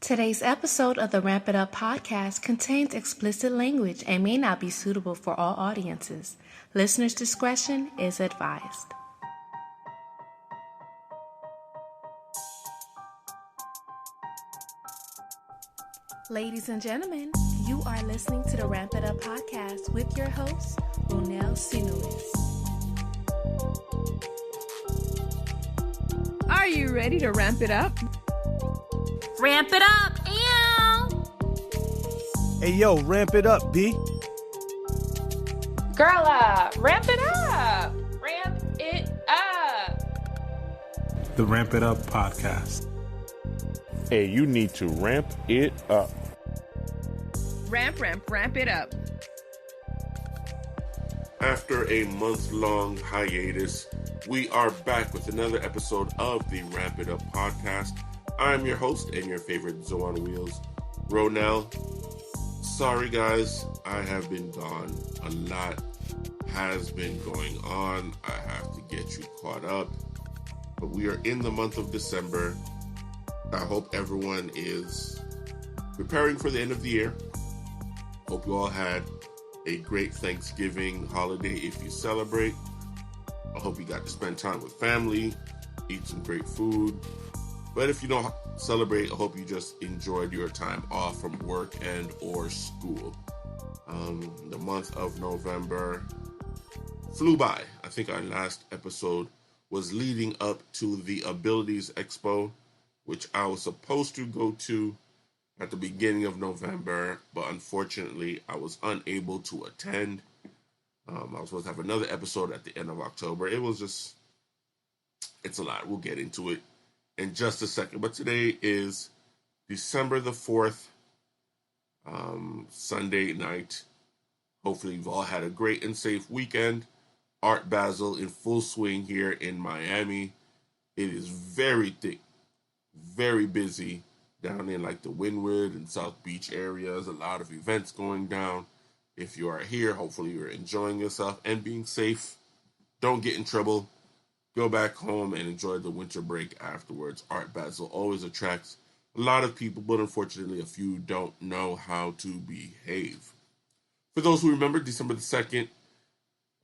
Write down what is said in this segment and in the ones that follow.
Today's episode of the Ramp It Up podcast contains explicit language and may not be suitable for all audiences. Listener's discretion is advised. Ladies and gentlemen, you are listening to the Ramp It Up podcast with your host, Ronell Sinuis. Are you ready to ramp it up? Ramp it up, ew! Hey, yo, ramp it up, B. Girl, ramp it up! Ramp it up! The Ramp It Up podcast. Hey, you need to ramp it up. Ramp it up. After a month-long hiatus, we are back with another episode of the Ramp It Up podcast. I'm your host and your favorite Zoe on Wheels, Ronell. Sorry guys, I have been gone. A lot has been going on. I have to get you caught up. But we are in the month of December. I hope everyone is preparing for the end of the year. Hope you all had a great Thanksgiving holiday if you celebrate. I hope you got to spend time with family, eat some great food. But if you don't celebrate, I hope you just enjoyed your time off from work and or school. The month of November flew by. I think our last episode was leading up to the Abilities Expo, which I was supposed to go to at the beginning of November, but unfortunately I was unable to attend. I was supposed to have another episode at the end of October. It's a lot. We'll get into it in just a second. But today is December the 4th, Sunday night. Hopefully you've all had a great and safe weekend. Art Basel in full swing here in Miami. It is very thick, very busy down in like the Wynwood and South Beach areas. A lot of events going down. If you are here, hopefully you're enjoying yourself and being safe. Don't get in trouble. Go back home and enjoy the winter break afterwards. Art Basel always attracts a lot of people, but unfortunately a few don't know how to behave. For those who remember, December the 2nd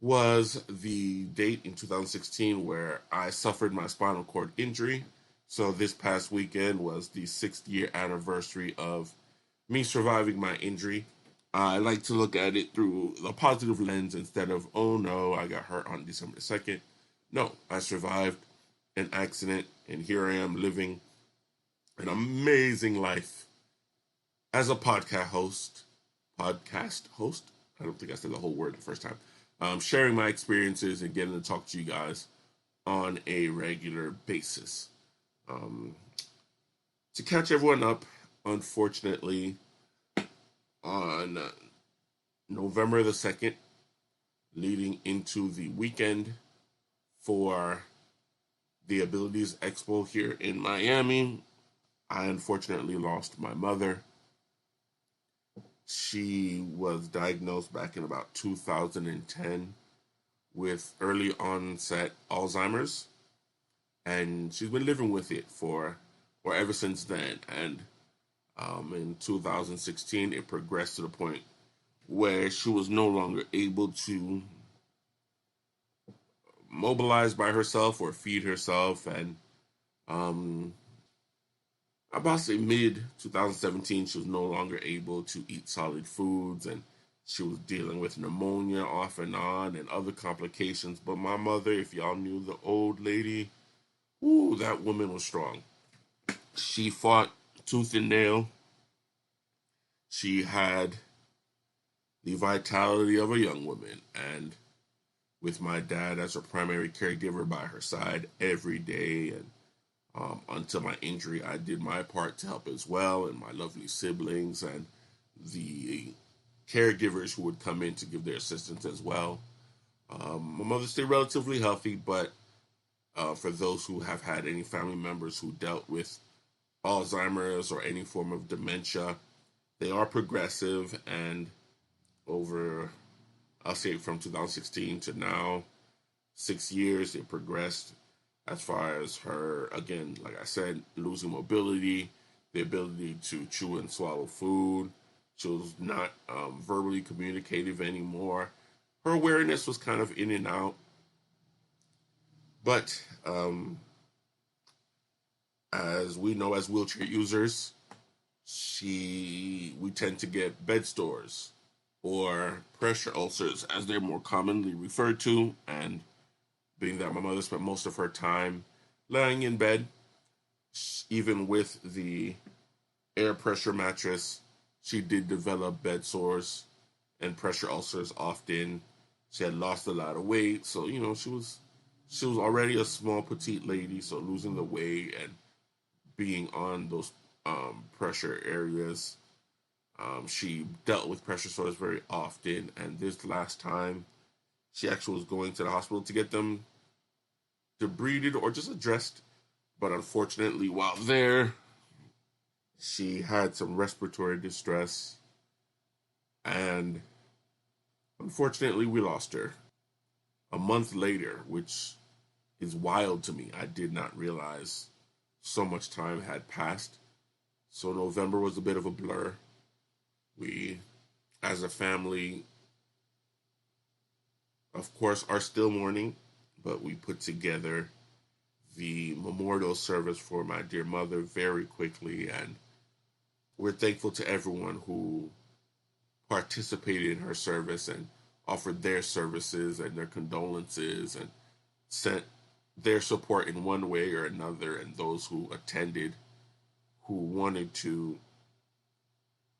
was the date in 2016 where I suffered my spinal cord injury. So this past weekend was the 6th year anniversary of me surviving my injury. I like to look at it through the positive lens instead of, oh no, I got hurt on December 2nd. No, I survived an accident, and here I am living an amazing life as a podcast host. I don't think I said the whole word the first time. Sharing my experiences and getting to talk to you guys on a regular basis. To catch everyone up, unfortunately, on November the 2nd, leading into the weekend for the Abilities Expo here in Miami, I unfortunately lost my mother. She was diagnosed back in about 2010 with early onset Alzheimer's, and she's been living with it ever since then. And in 2016, it progressed to the point where she was no longer able to mobilize by herself or feed herself. And about say mid 2017, she was no longer able to eat solid foods, and she was dealing with pneumonia off and on and other complications. But my mother, if y'all knew the old lady, ooh, that woman was strong. She fought tooth and nail. She had the vitality of a young woman, and with my dad as her primary caregiver by her side every day, and until my injury, I did my part to help as well, and my lovely siblings and the caregivers who would come in to give their assistance as well. My mother stayed relatively healthy, but for those who have had any family members who dealt with Alzheimer's or any form of dementia, they are progressive, and over, I'll say from 2016 to now, 6 years, it progressed as far as her, again, like I said, losing mobility, the ability to chew and swallow food. She was not verbally communicative anymore. Her awareness was kind of in and out. But as we know, as wheelchair users, we tend to get bed sores or pressure ulcers, as they're more commonly referred to. And being that my mother spent most of her time lying in bed, even with the air pressure mattress, she did develop bed sores and pressure ulcers often. She had lost a lot of weight, so she was already a small petite lady, so losing the weight and being on those pressure areas, she dealt with pressure sores very often. And this last time, she actually was going to the hospital to get them debrided or just addressed. But unfortunately, while there, she had some respiratory distress, and unfortunately, we lost her a month later, which is wild to me. I did not realize so much time had passed. So November was a bit of a blur. We, as a family, of course, are still mourning, but we put together the memorial service for my dear mother very quickly, and we're thankful to everyone who participated in her service and offered their services and their condolences and sent their support in one way or another, and those who attended who wanted to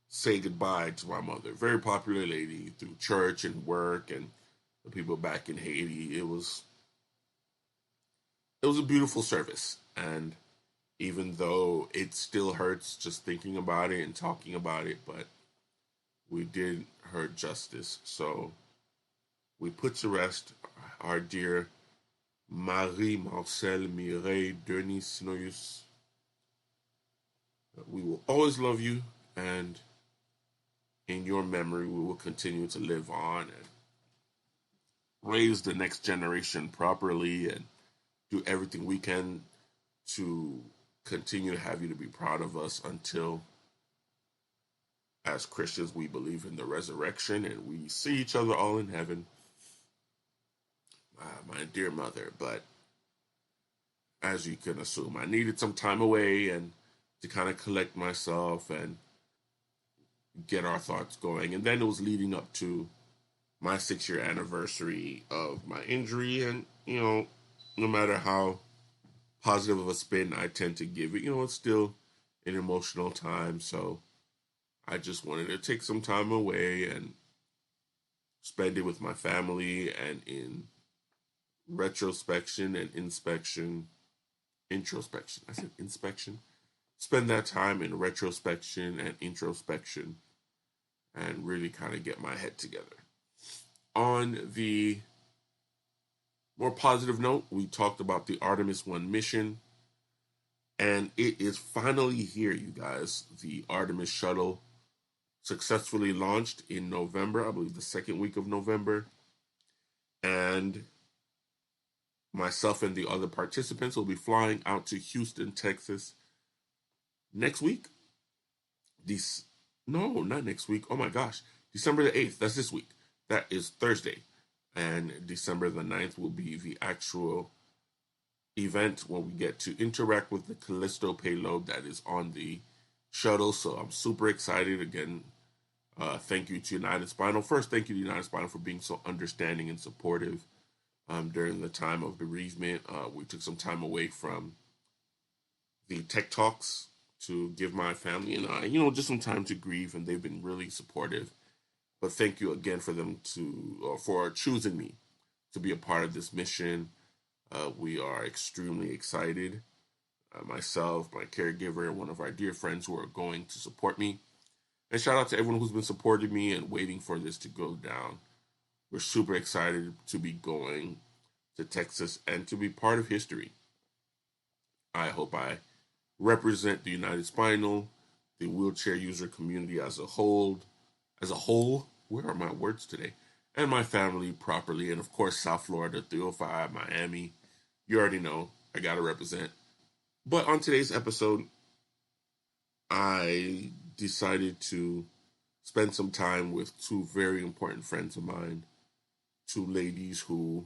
say goodbye to my mother. Very popular lady through church and work and the people back in Haiti. It was a beautiful service, and even though it still hurts just thinking about it and talking about it, but we did her justice. So we put to rest our dear Marie-Marcel Mireille Denis Sinoyus. We will always love you, and in your memory, we will continue to live on and raise the next generation properly and do everything we can to continue to have you to be proud of us until, as Christians, we believe in the resurrection and we see each other all in heaven. My dear mother, but as you can assume, I needed some time away and to kind of collect myself and get our thoughts going. And then it was leading up to my 6-year anniversary of my injury. And, no matter how positive of a spin I tend to give it, it's still an emotional time. So I just wanted to take some time away and spend it with my family and in retrospection and introspection. I said inspection. Spend that time in retrospection and introspection and really kind of get my head together. On the more positive note, we talked about the Artemis 1 mission, and it is finally here, you guys. The Artemis shuttle successfully launched in November, I believe the second week of November, and myself and the other participants will be flying out to Houston, Texas next week. No, not next week. Oh my gosh. December the 8th. That's this week. That is Thursday. And December the 9th will be the actual event when we get to interact with the Callisto payload that is on the shuttle. So I'm super excited. Again, thank you to United Spinal. First, thank you to United Spinal for being so understanding and supportive during the time of bereavement. We took some time away from the tech talks to give my family and I, just some time to grieve, and they've been really supportive. But thank you again for them for choosing me to be a part of this mission. We are extremely excited. Myself, my caregiver, and one of our dear friends who are going to support me. And shout out to everyone who's been supporting me and waiting for this to go down. We're super excited to be going to Texas and to be part of history. I hope I represent the United Spinal, the wheelchair user community as a whole. Where are my words today? And my family properly. And of course, South Florida, 305, Miami. You already know, I got to represent. But on today's episode, I decided to spend some time with two very important friends of mine, two ladies who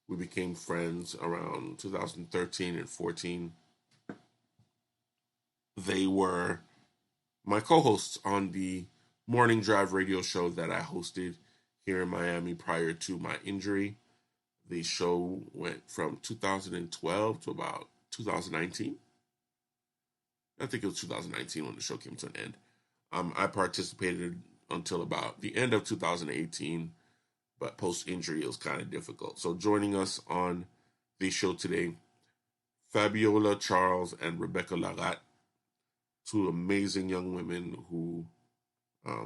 we became friends around 2013 and 14. They were my co-hosts on the morning drive radio show that I hosted here in Miami prior to my injury. The show went from 2012 to about 2019. I think it was 2019 when the show came to an end. I participated until about the end of 2018, but post-injury it was kind of difficult. So joining us on the show today, Fabiola Charles and Rebecca Lagat, two amazing young women who,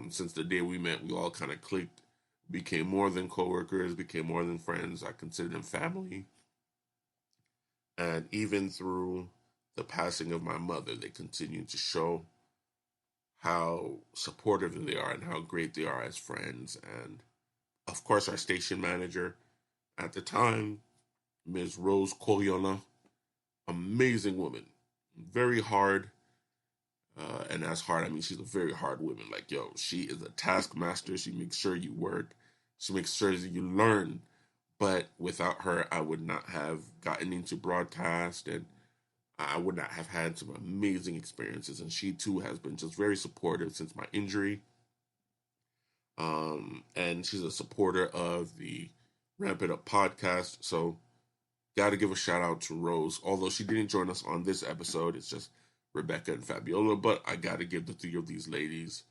since the day we met, we all kind of clicked, became more than coworkers, became more than friends. I consider them family. And even through the passing of my mother, they continue to show how supportive they are and how great they are as friends. And of course, our station manager at the time, Ms. Rose Koyona, amazing woman, very hard. And as hard, I mean, she's a very hard woman. Like, yo, she is a taskmaster. She makes sure you work. She makes sure that you learn. But without her, I would not have gotten into broadcast, and I would not have had some amazing experiences. And she, too, has been just very supportive since my injury. And she's a supporter of the Ramp It Up podcast. So, got to give a shout out to Rose. Although she didn't join us on this episode, it's just Rebecca and Fabiola. But I got to give the three of these ladies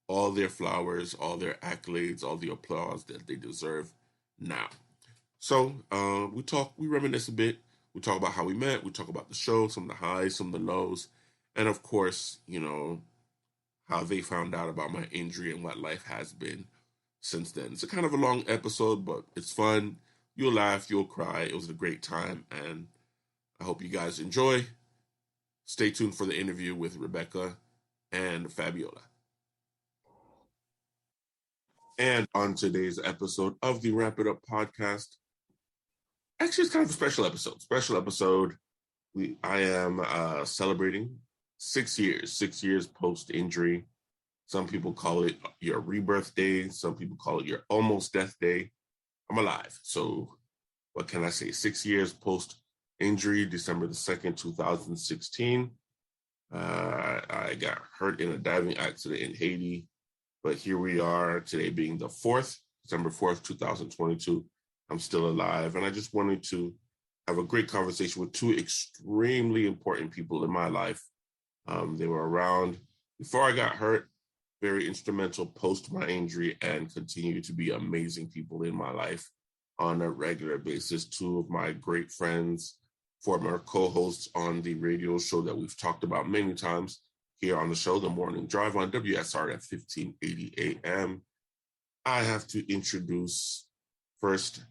all their flowers, all their accolades, all the applause that they deserve now. So we reminisce a bit. We talk about how we met. We talk about the show, some of the highs, some of the lows, and of course, you know, how they found out about my injury and what life has been since then. It's a kind of a long episode, but it's fun. You'll laugh, you'll cry. It was a great time, and I hope you guys enjoy. Stay tuned for the interview with Rebecca and Fabiola. And on today's episode of the Wrap It Up podcast, actually, it's kind of a special episode. I am celebrating 6 years, 6 years post-injury. Some people call it your rebirth day. Some people call it your almost death day. I'm alive. So what can I say? 6 years post-injury, December the 2nd, 2016. I got hurt in a diving accident in Haiti. But here we are today being the 4th, December 4th, 2022. I'm still alive. And I just wanted to have a great conversation with two extremely important people in my life. They were around before I got hurt, very instrumental post my injury, and continue to be amazing people in my life on a regular basis. Two of my great friends, former co-hosts on the radio show that we've talked about many times here on the show, The Morning Drive on WSR at 1580 AM. I have to introduce first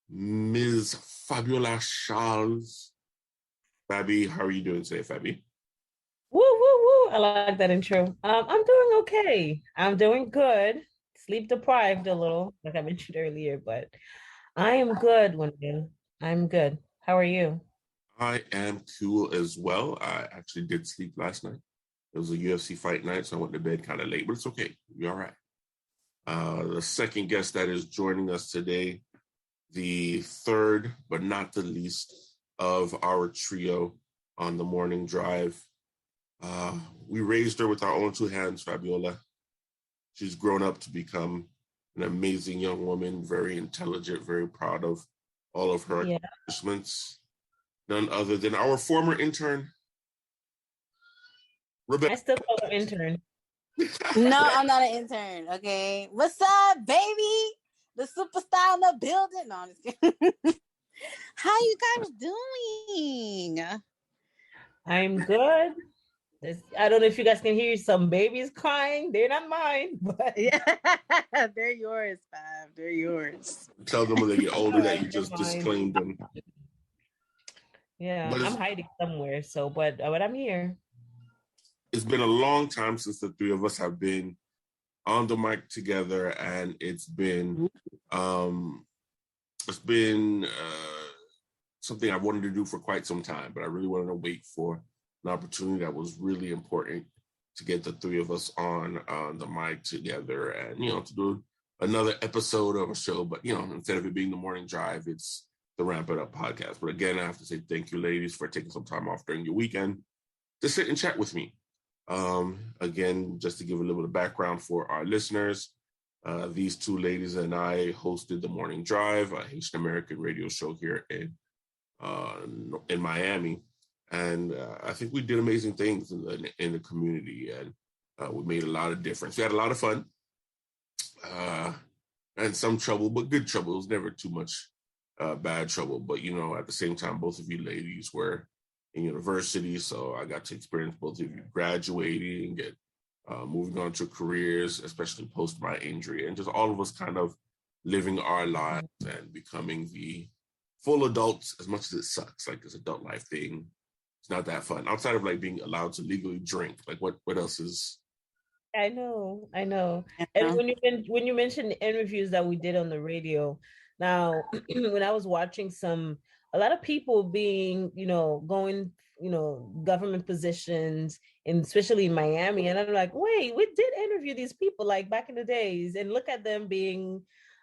Ms. Fabiola Charles. Fabi, how are you doing today, Fabi? Woo, woo, woo. I like that intro. I'm doing okay. I'm doing good. Sleep deprived a little, like I mentioned earlier, but I am good, Wendy. I'm good. How are you? I am cool as well. I actually did sleep last night. It was a UFC fight night, so I went to bed kind of late, but it's okay. We'll be all right. The second guest that is joining us today, the third, but not the least, of our trio on the morning drive. We raised her with our own two hands, Fabiola. She's grown up to become an amazing young woman, very intelligent, very proud of all of her accomplishments. None other than our former intern, Rebecca. I still call her intern. No, I'm not an intern. Okay. What's up, baby? The superstar in the building. No, I'm just kidding. How you guys doing? I'm good. I don't know if you guys can hear some babies crying. They're not mine, but yeah, they're yours, Fab. They're yours. Tell them when they get older that you just disclaimed them. Yeah, I'm hiding somewhere. So, but I'm here. It's been a long time since the three of us have been on the mic together, and it's been something I wanted to do for quite some time, but I really wanted to wait for an opportunity that was really important to get the three of us on the mic together and, to do another episode of a show. But, instead of it being the morning drive, it's the Ramp It Up podcast. But again, I have to say thank you, ladies, for taking some time off during your weekend to sit and chat with me. Again, just to give a little bit of background for our listeners, these two ladies and I hosted the Morning Drive, a Haitian American radio show here in Miami. And I think we did amazing things in the community, and we made a lot of difference. We had a lot of fun and some trouble, but good trouble. It was never too much bad trouble. But, at the same time, both of you ladies were in university, so I got to experience both of you graduating and moving on to careers, especially post my injury, and just all of us kind of living our lives and becoming the full adults, as much as it sucks, like this adult life thing. It's not that fun. Outside of like being allowed to legally drink, like what else is? I know. And when you mentioned the interviews that we did on the radio, now when I was watching a lot of people being, going, government positions, and especially in Miami, and I'm like, wait, we did interview these people like back in the days, and look at them being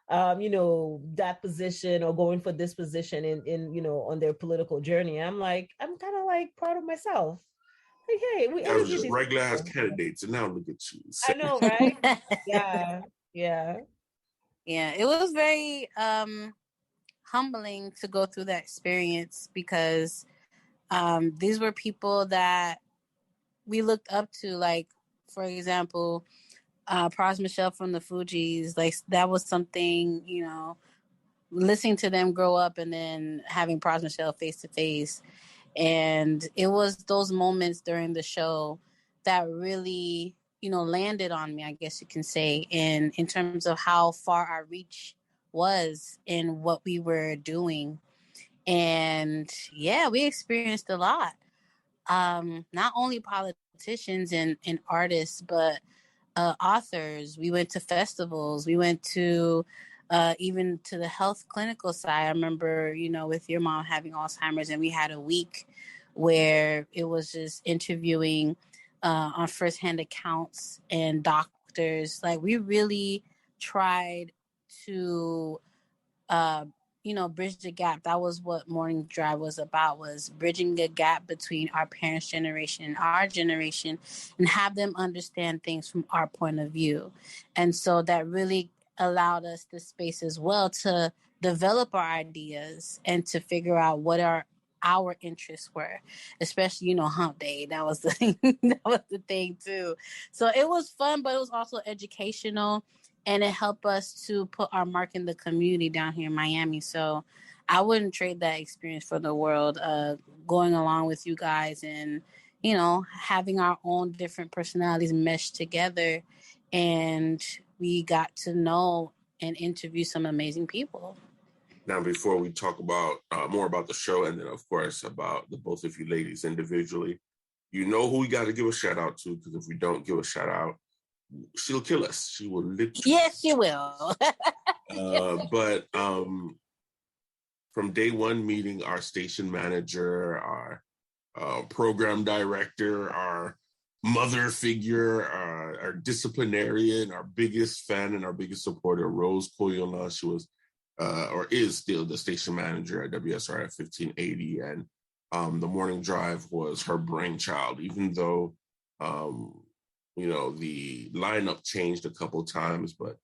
that position or going for this position in on their political journey. I'm like, I'm kind of like proud of myself. Like, hey, we was just regular ass candidates, and now look at you. I know, right? Yeah. It was very humbling to go through that experience because these were people that we looked up to. Like, for example, Pras Michelle from the Fugees, like that was something, listening to them grow up and then having Pras Michelle face to face. And it was those moments during the show that really, landed on me, I guess you can say, in terms of how far our reach was in what we were doing. And we experienced a lot. Not only politicians and artists, but authors. We went to festivals. We went to even to the health clinical side. I remember, with your mom having Alzheimer's, and we had a week where it was just interviewing on firsthand accounts and doctors. Like, we really tried to, bridge the gap. That was what Morning Drive was about, was bridging the gap between our parents' generation and our generation, and have them understand things from our point of view. And so that really allowed us the space as well to develop our ideas and to figure out what our interests were, especially, hump day. That was the thing. That was the thing too. So it was fun, but it was also educational, and it helped us to put our mark in the community down here in Miami. So I wouldn't trade that experience for the world, going along with you guys and, having our own different personalities meshed together. And we got to know and interview some amazing people. Now, before we talk about more about the show, and then, of course, about the both of you ladies individually, who we got to give a shout out to, because if we don't give a shout out, she'll kill us. She will literally. Yes, she will. But from day one, meeting our station manager, our program director, our mother figure, our disciplinarian, our biggest fan and our biggest supporter, Rose Koyola. She was or is still the station manager at WSRF 1580. And the Morning Drive was her brainchild, even though, the lineup changed a couple times. But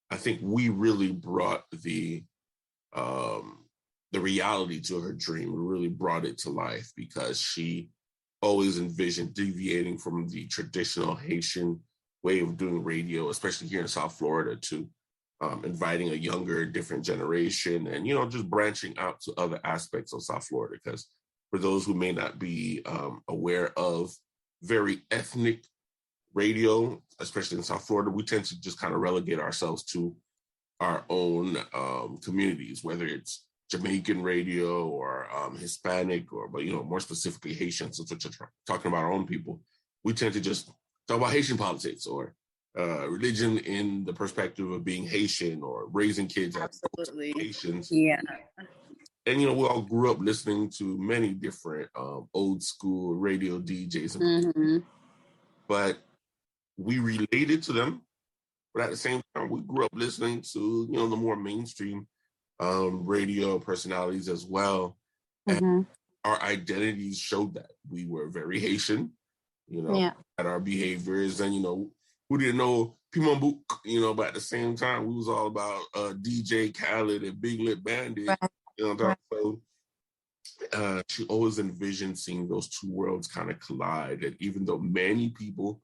I think we really brought the reality to her dream. We really brought it to life, because she always envisioned deviating from the traditional Haitian way of doing radio, especially here in South Florida, to inviting a younger, different generation, and, just branching out to other aspects of South Florida. Because for those who may not be aware of very ethnic radio, especially in South Florida, we tend to just kind of relegate ourselves to our own communities, whether it's Jamaican radio or Hispanic, but more specifically Haitian. Since we're talking about our own people, we tend to just talk about Haitian politics or religion in the perspective of being Haitian, or raising kids as Haitians. Yeah. And, we all grew up listening to many different old school radio DJs. Mm-hmm. But we related to them. But at the same time, we grew up listening to, the more mainstream radio personalities as well. Mm-hmm. And our identities showed that. We were very Haitian, at our behaviors. And, who didn't know Pimambouk, but at the same time, we was all about DJ Khaled and Big Lip Bandit. Right. Right. So she always envisioned seeing those two worlds kind of collide. And even though many people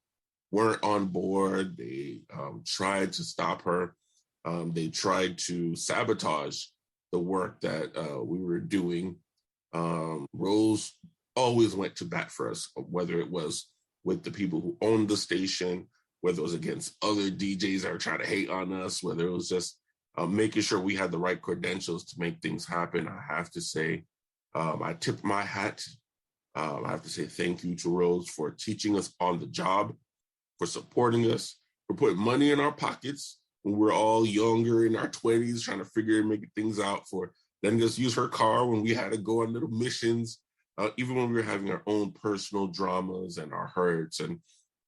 weren't on board, they tried to stop her. They tried to sabotage the work that we were doing. Rose always went to bat for us, whether it was with the people who owned the station, whether it was against other DJs that were trying to hate on us, whether it was just making sure we had the right credentials to make things happen. I have to say, I tip my hat. I have to say thank you to Rose for teaching us on the job, for supporting us, for putting money in our pockets when we're all younger in our 20s, trying to figure and make things out, for letting us use her car when we had to go on little missions, even when we were having our own personal dramas and our hurts, and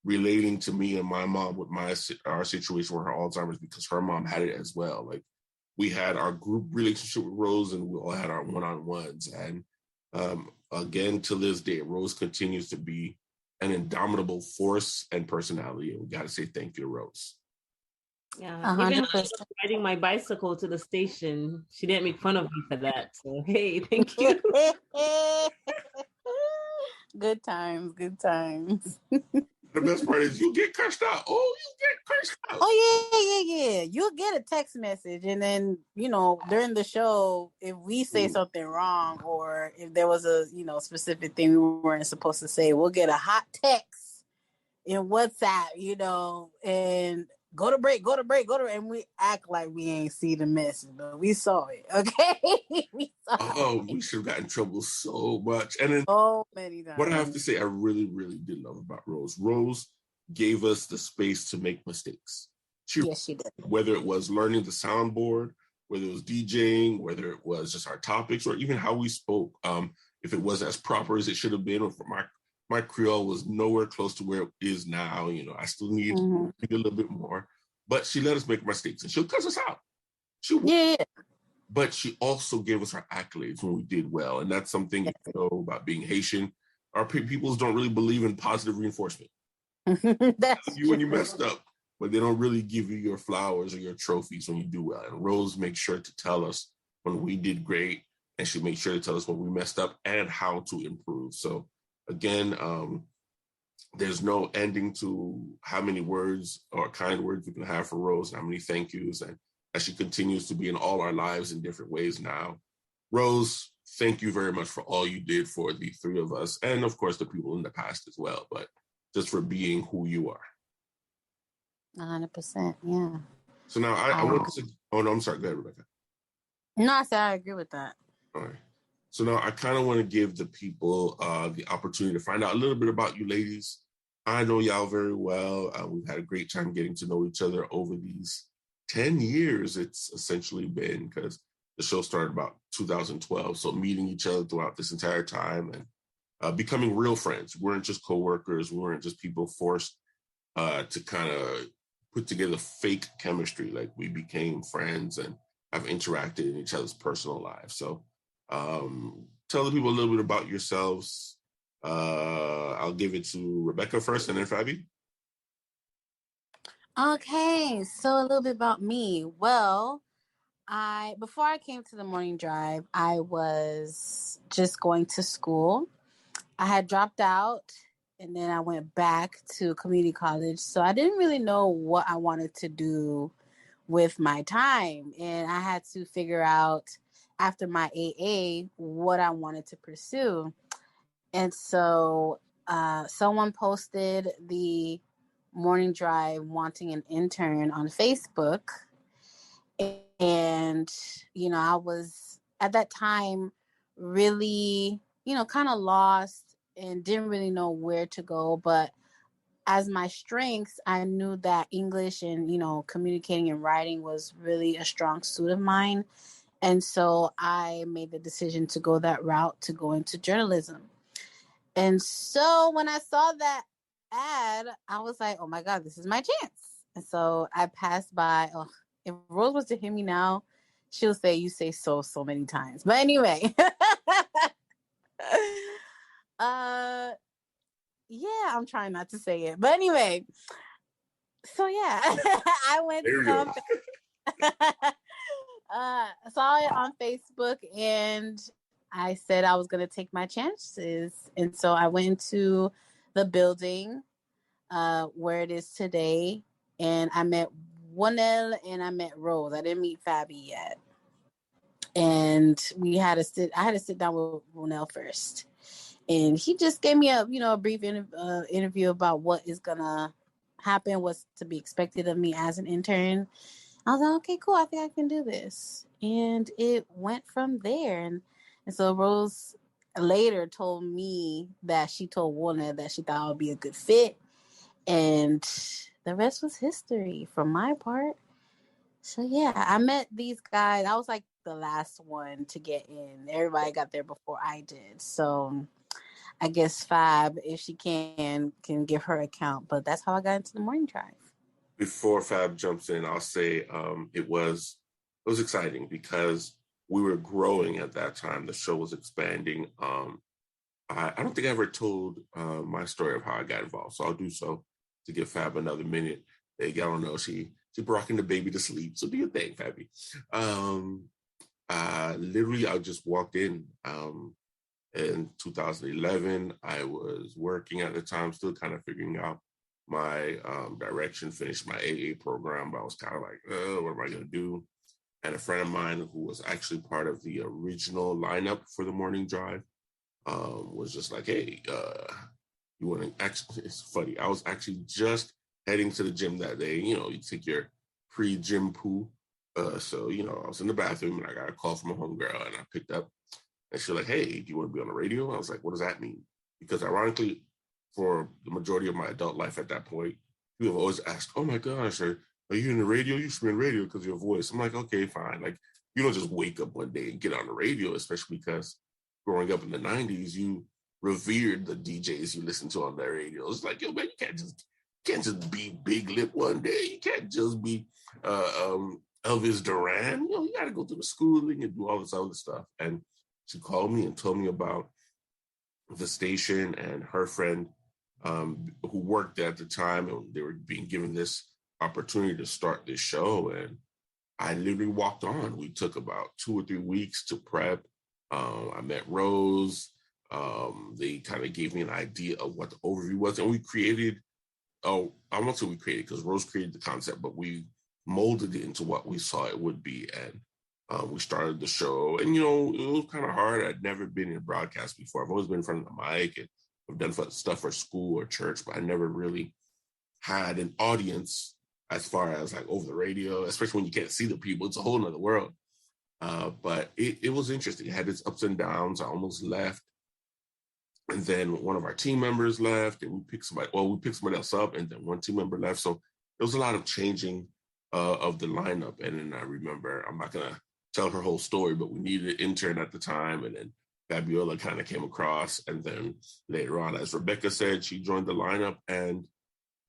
relating to me and my mom with our situation with her Alzheimer's, because her mom had it as well. Like, we had our group relationship with Rose, and we all had our one-on-ones. And again, to this day, Rose continues to be an indomitable force and personality. And we got to say thank you to Rose. Yeah, 100%. even when I was riding my bicycle to the station, she didn't make fun of me for that. So, hey, thank you. Good times, good times. The best part is you get cursed out. Oh, you get cursed out. Oh, yeah. You'll get a text message. And then, during the show, if we say something wrong, or if there was a, specific thing we weren't supposed to say, we'll get a hot text in WhatsApp, and go to break, and we act like we ain't see the message, but we saw it, okay? We should have gotten in trouble so much. And then so many times. What I have to say, I really, really did love about Rose. Rose gave us the space to make mistakes. Yes, she did. Whether it was learning the soundboard, whether it was DJing, whether it was just our topics, or even how we spoke, if it was as proper as it should have been, or my Creole was nowhere close to where it is now. I still need a little bit more. But she let us make mistakes, and she'll cuss us out. Yeah. But she also gave us our accolades when we did well. And that's something about being Haitian. Our peoples don't really believe in positive reinforcement. That's you when you messed up, but they don't really give you your flowers or your trophies when you do well. And Rose makes sure to tell us when we did great, and she makes sure to tell us when we messed up and how to improve. So again, there's no ending to how many words or kind words we can have for Rose, and how many thank yous, and as she continues to be in all our lives in different ways now. Rose, thank you very much for all you did for the three of us, and of course the people in the past as well, but just for being who you are. 100%, yeah. So now I want to, oh no, I'm sorry, go ahead, Rebecca. No, I said I agree with that. All right. So now I kind of want to give the people the opportunity to find out a little bit about you ladies. I know y'all very well. We've had a great time getting to know each other over these 10 years. It's essentially been, because the show started about 2012. So meeting each other throughout this entire time, and becoming real friends. We weren't just coworkers. We weren't just people forced to kind of put together fake chemistry. Like, we became friends and have interacted in each other's personal lives. So tell the people a little bit about yourselves. I'll give it to Rebecca first, and then Fabi. Okay, so a little bit about me. Well, before I came to the morning drive, I was just going to school. I had dropped out, and then I went back to community college. So I didn't really know what I wanted to do with my time, and I had to figure out after my AA what I wanted to pursue. And so someone posted the morning drive wanting an intern on Facebook. And, I was at that time really, kind of lost and didn't really know where to go. But as my strengths, I knew that English and, communicating and writing was really a strong suit of mine. And so I made the decision to go that route, to go into journalism. And so when I saw that ad, I was like, oh my God, this is my chance. And so I passed by. Oh, if Rose was to hear me now, she'll say, you say so many times. But anyway, yeah, I'm trying not to say it. But anyway, so yeah, I went There you go. saw it on Facebook, and I said I was going to take my chances. And so I went to the building where it is today, and I met Wanel and I met Rose. I didn't meet Fabi yet. And I had to sit down with Wanel first. And he just gave me a brief interview about what is going to happen, what's to be expected of me as an intern. I was like, okay, cool. I think I can do this. And it went from there. And so Rose later told me that she told Warner that she thought I would be a good fit. And the rest was history from my part. So yeah, I met these guys. I was like the last one to get in. Everybody got there before I did. So I guess Fab, if she can give her account. But that's how I got into the morning drive. Before Fab jumps in, I'll say it was exciting because we were growing at that time. The show was expanding. I don't think I ever told my story of how I got involved, so I'll do so to give Fab another minute. Hey, y'all don't know she rocking the baby to sleep, so do your thing, Fabby. Literally, I just walked in. In 2011, I was working at the time, still kind of figuring out my direction, finished my AA program, but I was kind of like, what am I going to do? And a friend of mine who was actually part of the original lineup for the morning drive was just like, hey, you want to actually, it's funny. I was actually just heading to the gym that day. You know, you take your pre-gym poo. So, I was in the bathroom and I got a call from a homegirl and I picked up and she's like, hey, do you want to be on the radio? I was like, what does that mean? Because ironically, for the majority of my adult life at that point, people have always asked, oh my gosh, are you in the radio? You should be in the radio because of your voice. I'm like, okay, fine. Like, you don't just wake up one day and get on the radio, especially because growing up in the 90s, you revered the DJs you listened to on their radio. It's like, yo, man, you can't just be Big Lip one day. You can't just be Elvis Duran. You got to go through the schooling and do all this other stuff. And she called me and told me about the station and her friend who worked there at the time, and they were being given this opportunity to start this show. And I literally walked on. We took about 2 or 3 weeks to prep. I met Rose. They kind of gave me an idea of what the overview was. And we created, I won't say we created because Rose created the concept, but we molded it into what we saw it would be. And we started the show, and it was kind of hard. I'd never been in broadcast before. I've always been in front of the mic, and I've done stuff for school or church, but I never really had an audience as far as like over the radio, especially when you can't see the people. It's a whole nother world. But it was interesting. It had its ups and downs. I almost left, and then one of our team members left, and we picked somebody else up, and then one team member left. So there was a lot of changing of the lineup. And then I remember, I'm not gonna tell her whole story, but we needed an intern at the time, and then Fabiola kind of came across, and then later on, as Rebecca said, she joined the lineup, and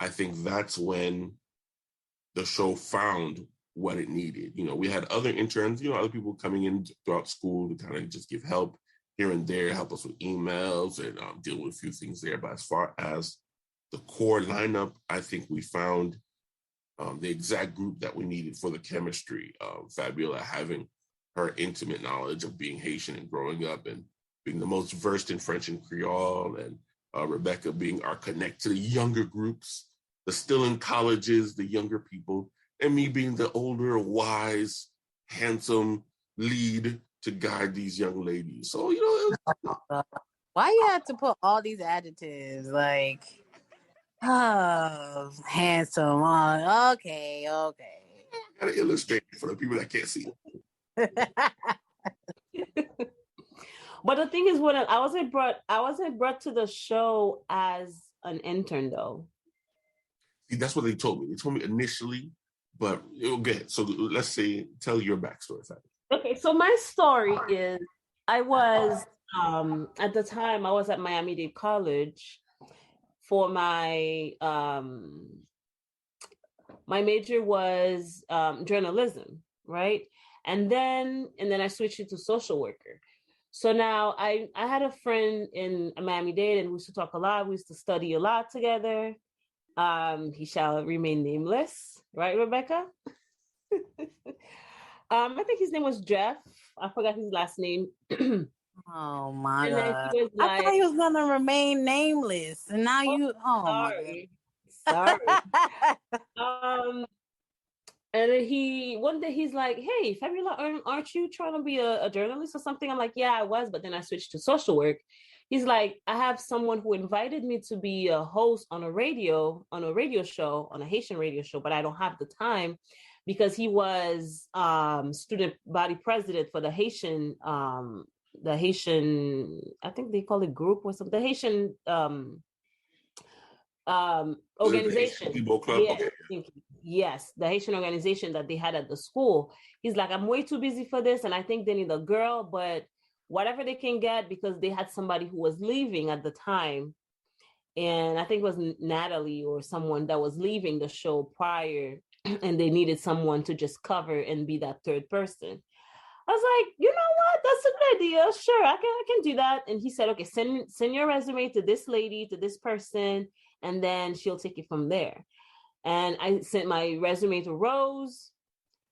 I think that's when the show found what it needed. We had other interns, other people coming in throughout school to kind of just give help here and there, help us with emails and deal with a few things there. But as far as the core lineup, I think we found the exact group that we needed for the chemistry. Fabiola having her intimate knowledge of being Haitian and growing up and being the most versed in French and Creole, and Rebecca being our connect to the younger groups, the still in colleges, the younger people, and me being the older, wise, handsome lead to guide these young ladies. So, Why you have to put all these adjectives like, oh, handsome? Okay. I gotta illustrate for the people that can't see. But the thing is, I wasn't brought to the show as an intern though. See, that's what they told me. They told me initially, but okay. So let's say, tell your backstory, Fabio. Okay, so my story is I was at the time I was at Miami-Dade College for my major was journalism, right? And then I switched it to social worker. So now I had a friend in Miami-Dade and we used to talk a lot. We used to study a lot together. He shall remain nameless, right, Rebecca? I think his name was Jeff. I forgot his last name. Oh my And then God. he was I like, thought he was gonna remain nameless. And now oh my sorry. God. And then one day he's like, "Hey, Fabiola, aren't you trying to be a journalist or something?" I'm like, "Yeah, I was, but then I switched to social work." He's like, "I have someone who invited me to be a host on a radio show, on a Haitian radio show, but I don't have the time because he was student body president for the Haitian, I think they call it group or something, the Haitian organization. Club? Yeah, Okay. yes, the Haitian organization that they had at the school. He's like, I'm way too busy for this, and I think they need a girl, but whatever they can get, because they had somebody who was leaving at the time, and I think it was Natalie or someone that was leaving the show prior, and they needed someone to just cover and be that third person. I was like, you know what? That's a good idea. Sure, I can do that. And he said, okay, send your resume to this lady, to this person, and then she'll take it from there. And I sent my resume to Rose,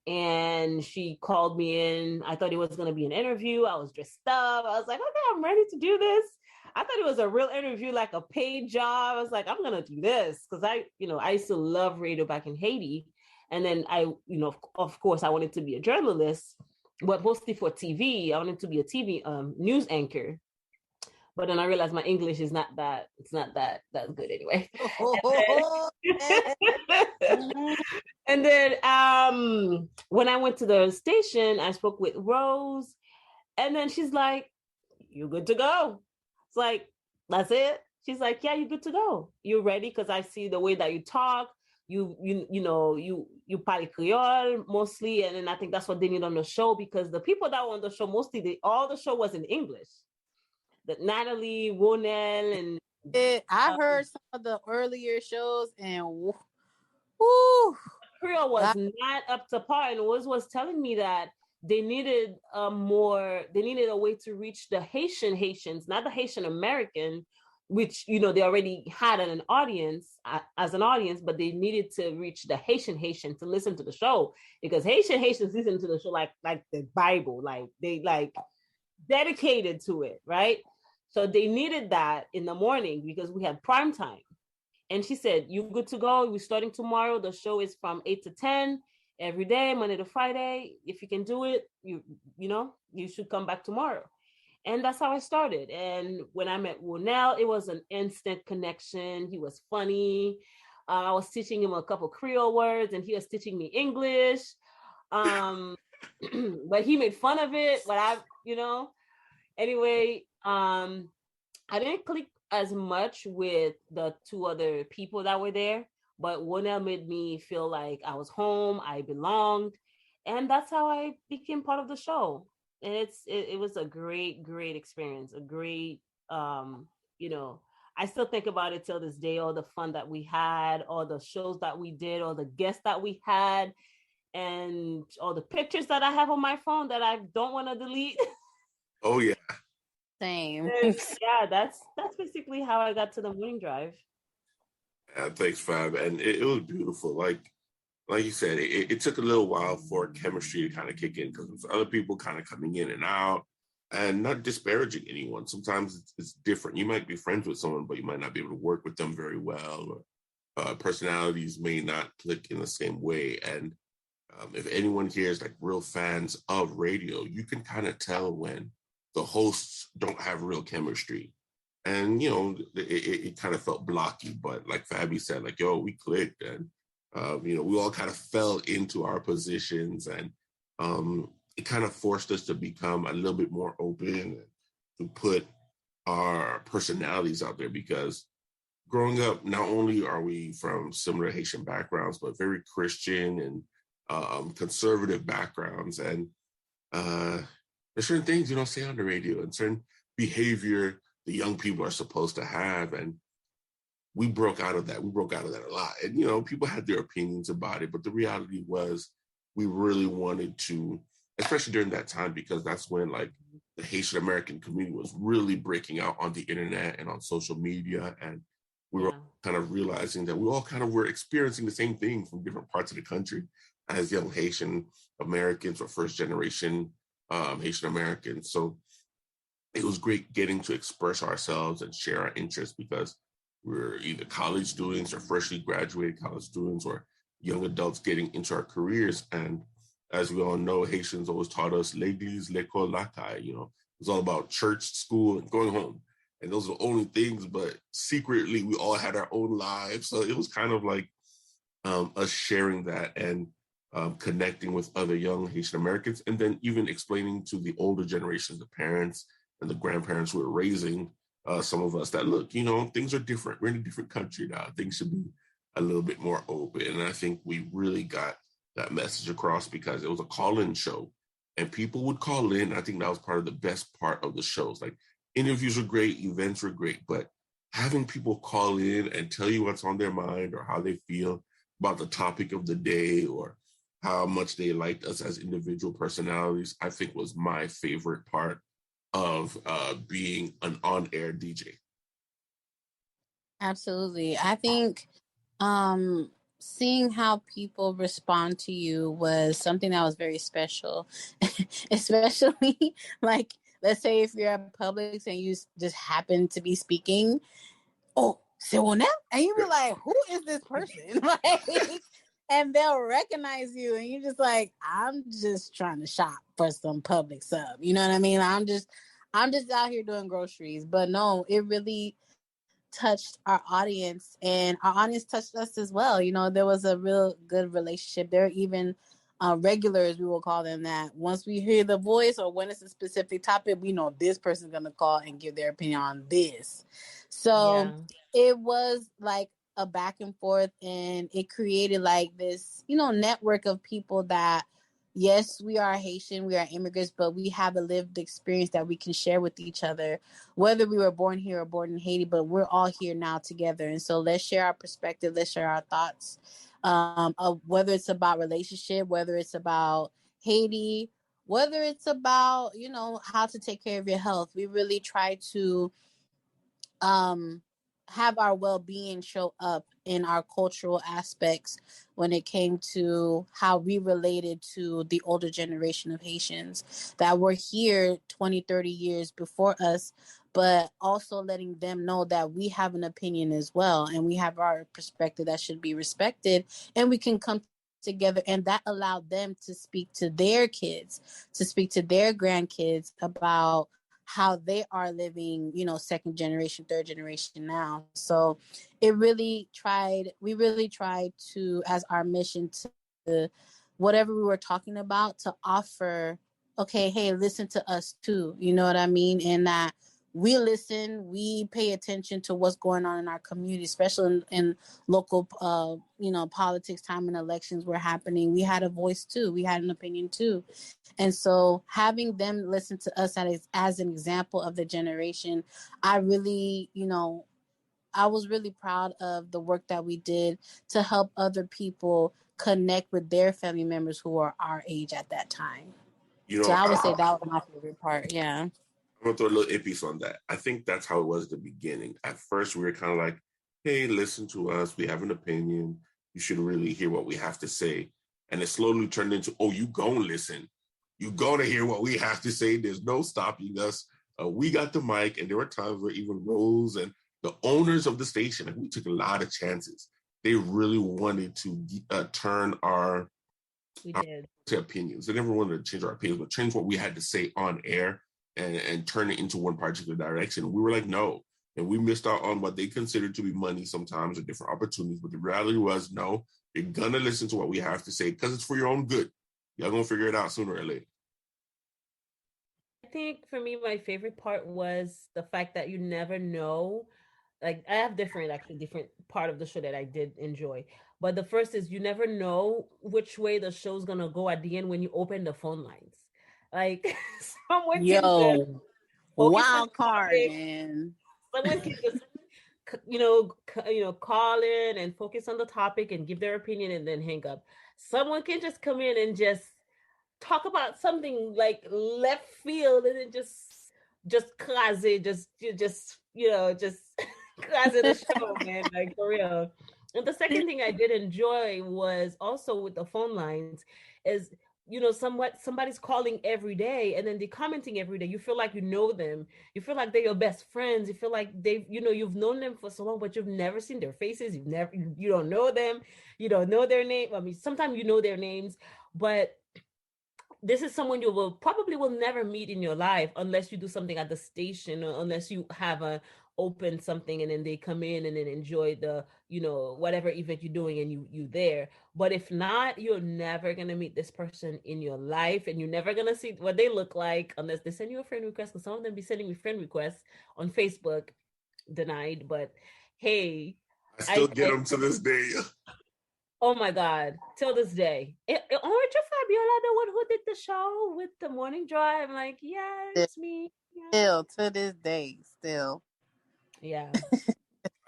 and she called me in. I thought it was going to be an interview. I was dressed up. I was like, okay, I'm ready to do this. I thought it was a real interview, like a paid job. I was like, I'm going to do this because I used to love radio back in Haiti. And then of course, I wanted to be a journalist, but mostly for TV. I wanted to be a TV news anchor. But then I realized my English is not that, it's not that good anyway. And then when I went to the station, I spoke with Rose, and then she's like, "You're good to go." It's like, that's it. She's like, "Yeah, you're good to go. You're ready because I see the way that you talk. You parle Creole mostly, and then I think that's what they need on the show because the people that were on the show mostly, all the show was in English. That Natalie, Ronel, and I heard some of the earlier shows and woo, Creole was not up to par, and was telling me that they needed a way to reach the Haitians, not the Haitian American, which they already had an audience as an audience, but they needed to reach the Haitian to listen to the show because Haitians listen to the show like the Bible, like they like dedicated to it, right? So they needed that in the morning because we had prime time. And she said, "You good to go? We're starting tomorrow. The show is from 8 to 10 every day, Monday to Friday. If you can do it, you should come back tomorrow." And that's how I started. And when I met Ronel, it was an instant connection. He was funny. I was teaching him a couple Creole words, and he was teaching me English. But he made fun of it. But anyway, I didn't click as much with the two other people that were there, but Ronel made me feel like I was home, I belonged, and that's how I became part of the show. And it was a great experience, a great I still think about it till this day, all the fun that we had, all the shows that we did, all the guests that we had, and all the pictures that I have on my phone that I don't want to delete. Oh yeah. Same. Yeah, that's basically how I got to the morning drive. Yeah, thanks, Fab. And it was beautiful. Like you said, it took a little while for chemistry to kind of kick in because there's other people kind of coming in and out and not disparaging anyone. Sometimes it's different. You might be friends with someone, but you might not be able to work with them very well. Or personalities may not click in the same way. And if anyone here is like real fans of radio, you can kind of tell when the hosts don't have real chemistry. And, it kind of felt blocky, but like Fabi said, like, yo, we clicked and, we all kind of fell into our positions and it kind of forced us to become a little bit more open and to put our personalities out there because growing up, not only are we from similar Haitian backgrounds, but very Christian and conservative backgrounds. And there's certain things you don't say on the radio and certain behavior the young people are supposed to have. And we broke out of that. We broke out of that a lot. And, people had their opinions about it, but the reality was we really wanted to, especially during that time, because that's when like the Haitian American community was really breaking out on the internet and on social media. And we were kind of realizing that we all kind of were experiencing the same thing from different parts of the country as young Haitian Americans or first generation Haitian Americans. So it was great getting to express ourselves and share our interests because we're either college students or freshly graduated college students or young adults getting into our careers. And as we all know, Haitians always taught us, l'église, l'école, la caille, it's all about church, school, and going home. And those are the only things, but secretly we all had our own lives. So it was kind of like us sharing that and connecting with other young Haitian Americans, and then even explaining to the older generations, the parents and the grandparents who were raising some of us that, look, things are different. We're in a different country now. Things should be a little bit more open. And I think we really got that message across because it was a call-in show and people would call in. I think that was part of the best part of the shows. Like interviews were great, events were great, but having people call in and tell you what's on their mind or how they feel about the topic of the day or how much they liked us as individual personalities, I think was my favorite part of being an on-air DJ. Absolutely. I think seeing how people respond to you was something that was very special, especially like, let's say if you're at Publix and you just happen to be speaking, oh, c'est on now? And you be like, who is this person? Like, and they'll recognize you and you're just like, I'm just trying to shop for some Publix sub. You know what I mean? I'm just out here doing groceries. But no, it really touched our audience and our audience touched us as well. There was a real good relationship. There are even regulars, we will call them, that once we hear the voice or when it's a specific topic, we know this person's going to call and give their opinion on this. So it was like a back and forth, and it created like this, network of people that, yes, we are Haitian, we are immigrants, but we have a lived experience that we can share with each other, whether we were born here or born in Haiti, but we're all here now together. And so let's share our perspective, let's share our thoughts, of whether it's about relationship, whether it's about Haiti, whether it's about, how to take care of your health. We really try to have our well-being show up in our cultural aspects when it came to how we related to the older generation of Haitians that were here 20, 30 years before us, but also letting them know that we have an opinion as well and we have our perspective that should be respected, and we can come together, and that allowed them to speak to their kids, to speak to their grandkids about how they are living, second generation, third generation now. So we really tried to, as our mission, to whatever we were talking about, to offer, okay, hey, listen to us too. You know what I mean? And that we listen, we pay attention to what's going on in our community, especially in local, politics, time and elections were happening. We had a voice too. We had an opinion too. And so having them listen to us as an example of the generation, I really, I was really proud of the work that we did to help other people connect with their family members who are our age at that time. So I would say that was my favorite part. Yeah. I'm going to throw a little epiece on that. I think that's how it was at the beginning. At first, we were kind of like, hey, listen to us. We have an opinion. You should really hear what we have to say. And it slowly turned into, oh, you go and listen. You go to hear what we have to say. There's no stopping us. We got the mic, and there were times where even Rose and the owners of the station, and we took a lot of chances. They really wanted to turn our opinions. They never wanted to change our opinions, but change what we had to say on air and turn it into one particular direction. We were like, no. And we missed out on what they considered to be money sometimes or different opportunities. But the reality was, no, you're going to listen to what we have to say because it's for your own good. Y'all going to figure it out sooner or later. I think for me, my favorite part was the fact that you never know. Like, I have different part of the show that I did enjoy. But the first is you never know which way the show's going to go at the end when you open the phone lines. Like someone can just Yo, focus on wild the card, topic. man. Someone can just call in and focus on the topic and give their opinion and then hang up. Someone can just come in and just talk about something like left field and then just cause it, just cause it a show, man, like for real. And the second thing I did enjoy was also with the phone lines is somebody's calling every day and then they're commenting every day. You feel like you know them. You feel like they're your best friends. You feel like you've known them for so long, but you've never seen their faces. You don't know them. You don't know their name. I mean, sometimes you know their names, but this is someone you will never meet in your life unless you do something at the station or unless you have a open something and then they come in and then enjoy the whatever event you're doing and you there. But if not, you're never gonna meet this person in your life and you're never gonna see what they look like unless they send you a friend request, because some of them be sending me friend requests on Facebook, denied. But hey, I still get them to this day. oh my God, till this day. Aren't you Fabiola, the one who did the show with the morning drive? I'm like, yeah, it's me. Yeah. Still, to this day, still. Yeah.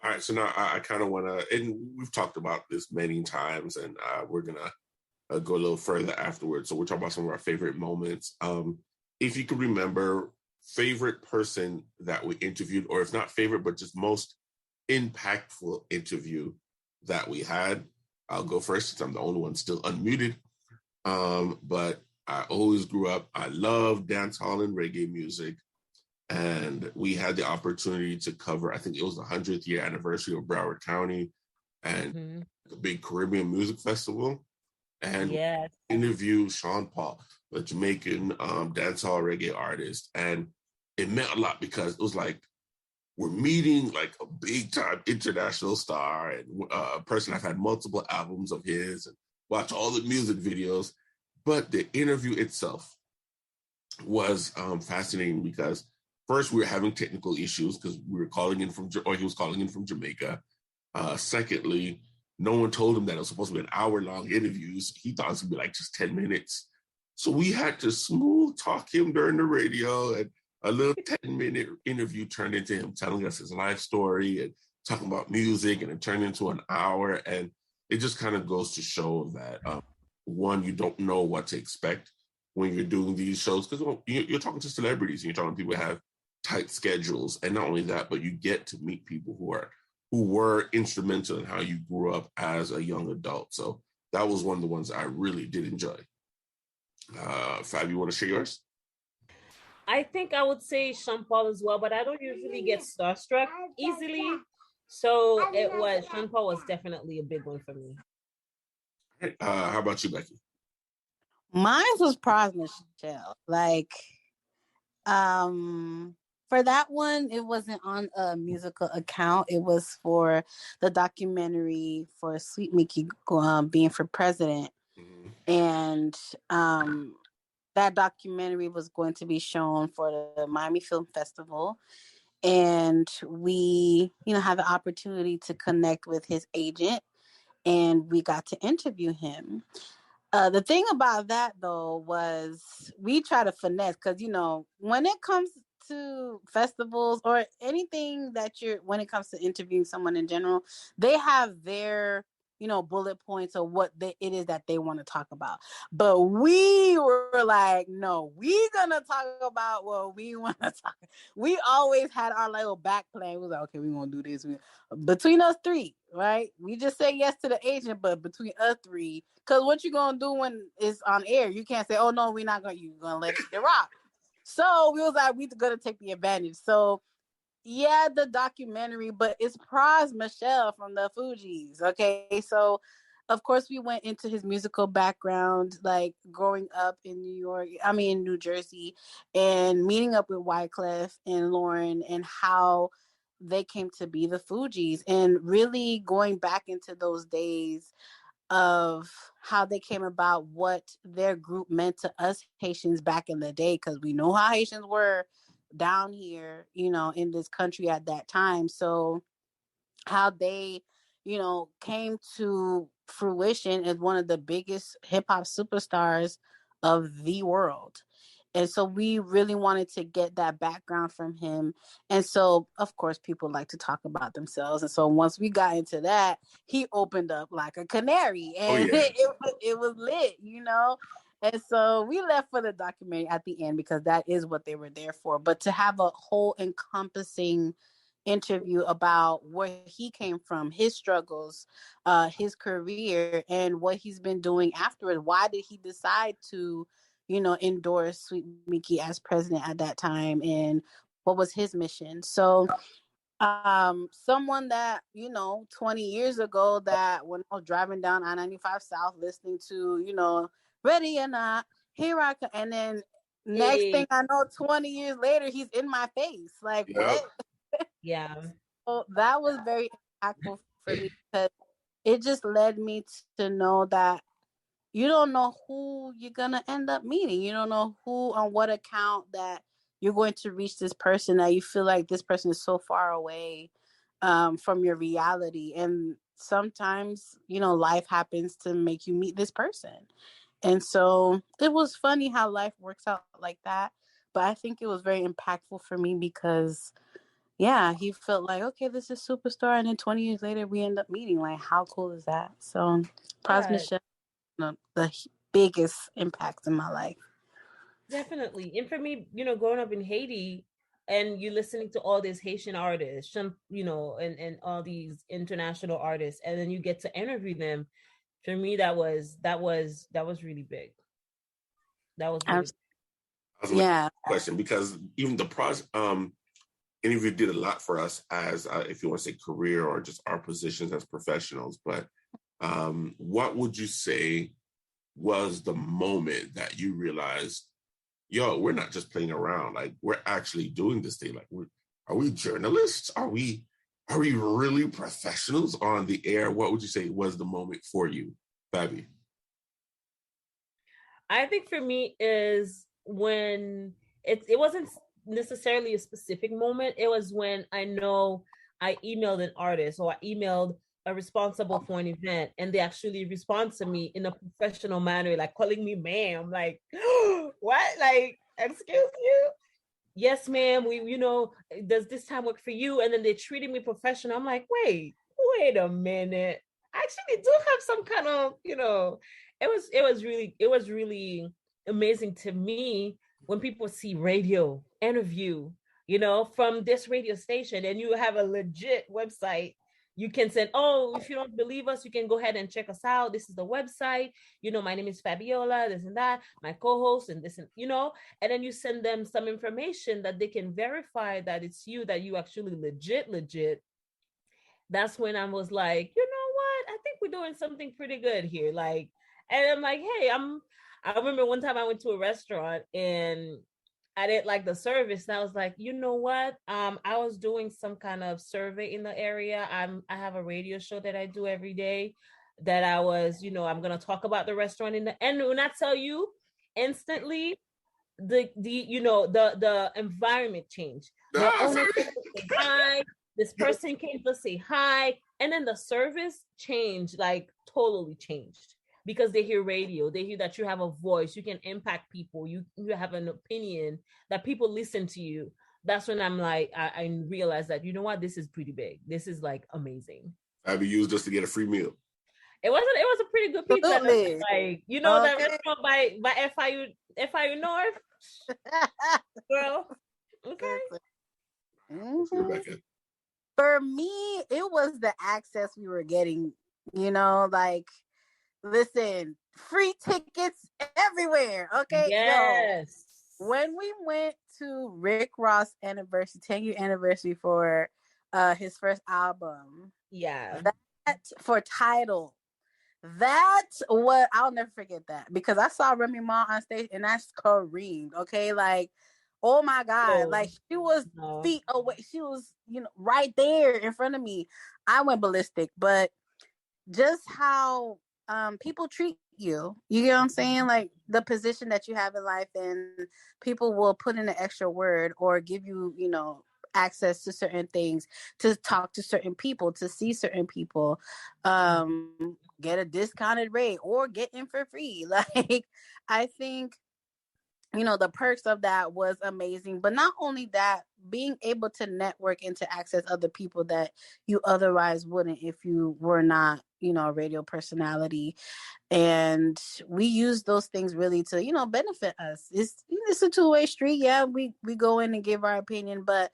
All right, so now I kind of want to, and we've talked about this many times, and we're going to go a little further afterwards. So we're talking about some of our favorite moments. If you can remember, favorite person that we interviewed, or if not favorite, but just most impactful interview that we had. I'll go first since I'm the only one still unmuted. But I always grew up, I love dancehall and reggae music. And we had the opportunity to cover, I think it was the 100th year anniversary of Broward County and the big Caribbean music festival. And interview Sean Paul, the Jamaican dancehall reggae artist. And it meant a lot because it was like, we're meeting like a big time international star and a person I've had multiple albums of his and watch all the music videos. But the interview itself was fascinating because first we were having technical issues because we were calling in from, or he was calling in from Jamaica. Secondly, no one told him that it was supposed to be an hour-long interviews. He thought it was gonna be like just 10 minutes. So we had to smooth talk him during the radio, and a little 10-minute interview turned into him telling us his life story and talking about music, and it turned into an hour. And it just kind of goes to show that, one, you don't know what to expect when you're doing these shows, because you're talking to celebrities and you're talking to people who have tight schedules. And not only that, but you get to meet people who were instrumental in how you grew up as a young adult. So that was one of the ones I really did enjoy. Fab, you want to share yours? I think I would say Sean Paul as well, but I don't usually get starstruck easily. So Sean Paul was definitely a big one for me. How about you, Becky? Mine was Pros Michelle. Like, for that one, it wasn't on a musical account. It was for the documentary for Sweet Mickey being for president. And that documentary was going to be shown for the Miami Film Festival. And we, had the opportunity to connect with his agent, and we got to interview him. The thing about that, though, was we try to finesse because, when it comes to festivals or anything when it comes to interviewing someone in general, they have their, bullet points of what it is that they want to talk about. But we were like, no, we're going to talk about what we want to talk. We always had our little back plan. We was like, okay, we want to do this. Between us three, right? We just say yes to the agent, but between us three, because what you going to do when it's on air? You can't say, oh, no, we're not going to, you're going to let it rock. So we was like, we're going to take the advantage. So yeah, the documentary, but it's Pros Michelle from the Fugees. Okay. So of course we went into his musical background, like growing up in New Jersey, and meeting up with Wyclef and Lauren and how they came to be the Fugees, and really going back into those days of how they came about, what their group meant to us Haitians back in the day, because we know how Haitians were down here, in this country at that time. So how they, came to fruition as one of the biggest hip hop superstars of the world. And so we really wanted to get that background from him. And so, of course, people like to talk about themselves. And so once we got into that, he opened up like a canary, and it was lit, you know? And so we left for the documentary at the end because that is what they were there for. But to have a whole encompassing interview about where he came from, his struggles, his career, and what he's been doing afterwards. Why did he decide to, endorse Sweet Mickey as president at that time, and what was his mission? So, someone that 20 years ago, that when I was driving down I-95 South, listening to Ready or Not, Here I Come, and then next thing I know, 20 years later, he's in my face. Like, what? Yeah. So that was very impactful for me, because it just led me to know that you don't know who you're going to end up meeting. You don't know who, on what account, that you're going to reach this person that you feel like this person is so far away from your reality. And sometimes, life happens to make you meet this person. And so it was funny how life works out like that. But I think it was very impactful for me because, yeah, he felt like, okay, this is superstar. And then 20 years later, we end up meeting. Like, how cool is that? So, Pras Michelle, the biggest impacts in my life. Definitely. And for me, growing up in Haiti, and you listening to all these Haitian artists, and all these international artists, and then you get to interview them. For me, that was really big. That was really big. Question, because even the project, interview did a lot for us as, if you want to say career or just our positions as professionals. But what would you say was the moment that you realized, yo, we're not just playing around, like we're actually doing this thing? Like, are we journalists? Are we really professionals on the air? What would you say was the moment for you, Fabi? I think for me is when it wasn't necessarily a specific moment. It was when I know I emailed an artist, or I emailed a responsible for an event, and they actually respond to me in a professional manner, like calling me ma'am. Like, what? Like, excuse you? Yes, ma'am. Does this time work for you? And then they treated me professional. I'm like, wait a minute. I actually do have some kind of, it was really amazing to me when people see radio interview, from this radio station, and you have a legit website. You can send, if you don't believe us, you can go ahead and check us out. This is the website. My name is Fabiola, this and that, my co-host, and this, and and then you send them some information that they can verify that it's you, that you actually legit. That's when I was like, you know what? I think we're doing something pretty good here. Like, and I'm like, hey, I remember one time I went to a restaurant and I didn't like the service. And I was like, you know what? I was doing some kind of survey in the area. I have a radio show that I do every day, that I was, I'm going to talk about the restaurant and when I tell you, instantly, the environment changed. The owner came to say hi. This person came to say hi. And then the service changed, like totally changed. Because they hear radio, they hear that you have a voice, you can impact people, you have an opinion, that people listen to you. That's when I'm like, I realized that, you know what, this is pretty big. This is like amazing. Have you used just to get a free meal? It was a pretty good pizza. Like, that restaurant by FIU North. Girl. Okay. Mm-hmm. For me, it was the access we were getting, like, listen, free tickets everywhere. Okay. Yes. When we went to Rick Ross' 10-year anniversary for his first album. Yeah. That for Tidal. That's what I'll never forget that, because I saw Remy Ma on stage and I screamed. Okay, like, oh my God, like she was feet away. She was, right there in front of me. I went ballistic. But just how people treat you get what I'm saying? Like the position that you have in life, and people will put in an extra word or give you, access to certain things, to talk to certain people, to see certain people, get a discounted rate or get in for free. Like, I think the perks of that was amazing. But not only that, being able to network and to access other people that you otherwise wouldn't if you were not, a radio personality. And we use those things really to, benefit us. It's a two-way street. Yeah, we go in and give our opinion, but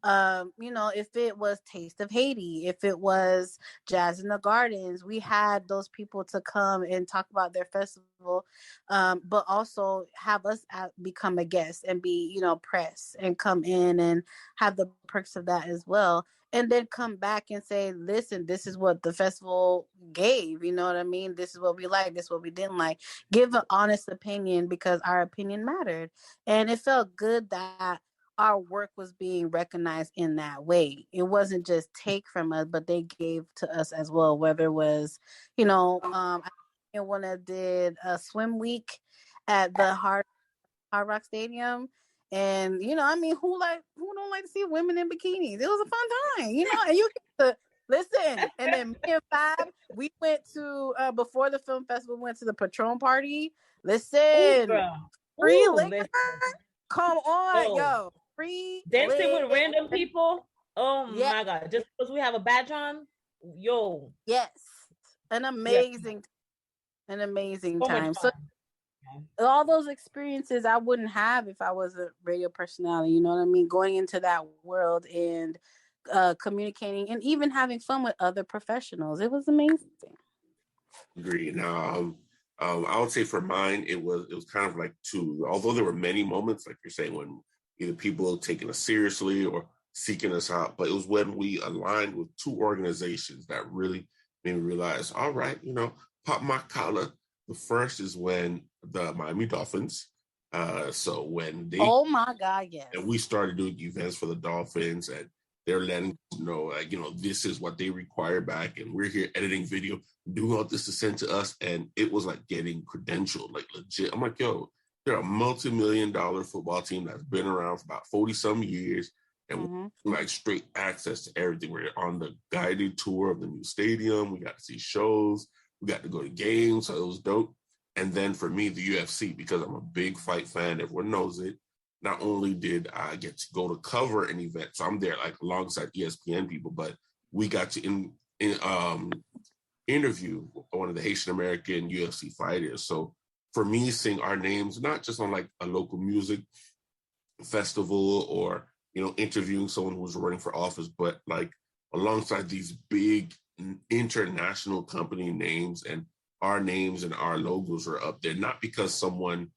if it was Taste of Haiti, if it was Jazz in the Gardens, we had those people to come and talk about their festival, but also have us become a guest and be, press and come in and have the perks of that as well. And then come back and say, listen, this is what the festival gave. You know what I mean? This is what we like. This is what we didn't like. Give an honest opinion because our opinion mattered. And it felt good that our work was being recognized in that way. It wasn't just take from us, but they gave to us as well, whether it was, I when I did a swim week at the Hard Rock Stadium. And who don't like to see women in bikinis? It was a fun time, and you get to listen. And then me and Fab, we went to before the film festival, we went to the Patron party. Listen, free liquor. Listen. Come on, yo. Free dancing with random people. Oh my God. Just because we have a badge on. Yo. Yes. An amazing time. So all those experiences I wouldn't have if I was a radio personality, you know what I mean? Going into that world and communicating and even having fun with other professionals. It was amazing. Agreed. Now, I would say for mine, it was kind of like two. Although there were many moments, like you're saying, when either people taking us seriously or seeking us out, but it was when we aligned with two organizations that really made me realize, all right, pop my collar. The first is when the Miami Dolphins. So when they, oh my God, yes, and we started doing events for the Dolphins, and they're letting us know, this is what they require back, and we're here editing video, doing all this to send to us, and it was like getting credentialed, like legit. I'm like, yo, they're a multi-million-dollar football team that's been around for about 40-some years, and like straight access to everything. We're on the guided tour of the new stadium. We got to see shows. We got to go to games, so it was dope. And then for me, the UFC, because I'm a big fight fan, everyone knows it. Not only did I get to go to cover an event, so I'm there like alongside ESPN people, but we got to interview one of the Haitian American UFC fighters. So for me, seeing our names, not just on like a local music festival or, interviewing someone who was running for office, but like alongside these big international company names, and our names and our logos are up there, not because someone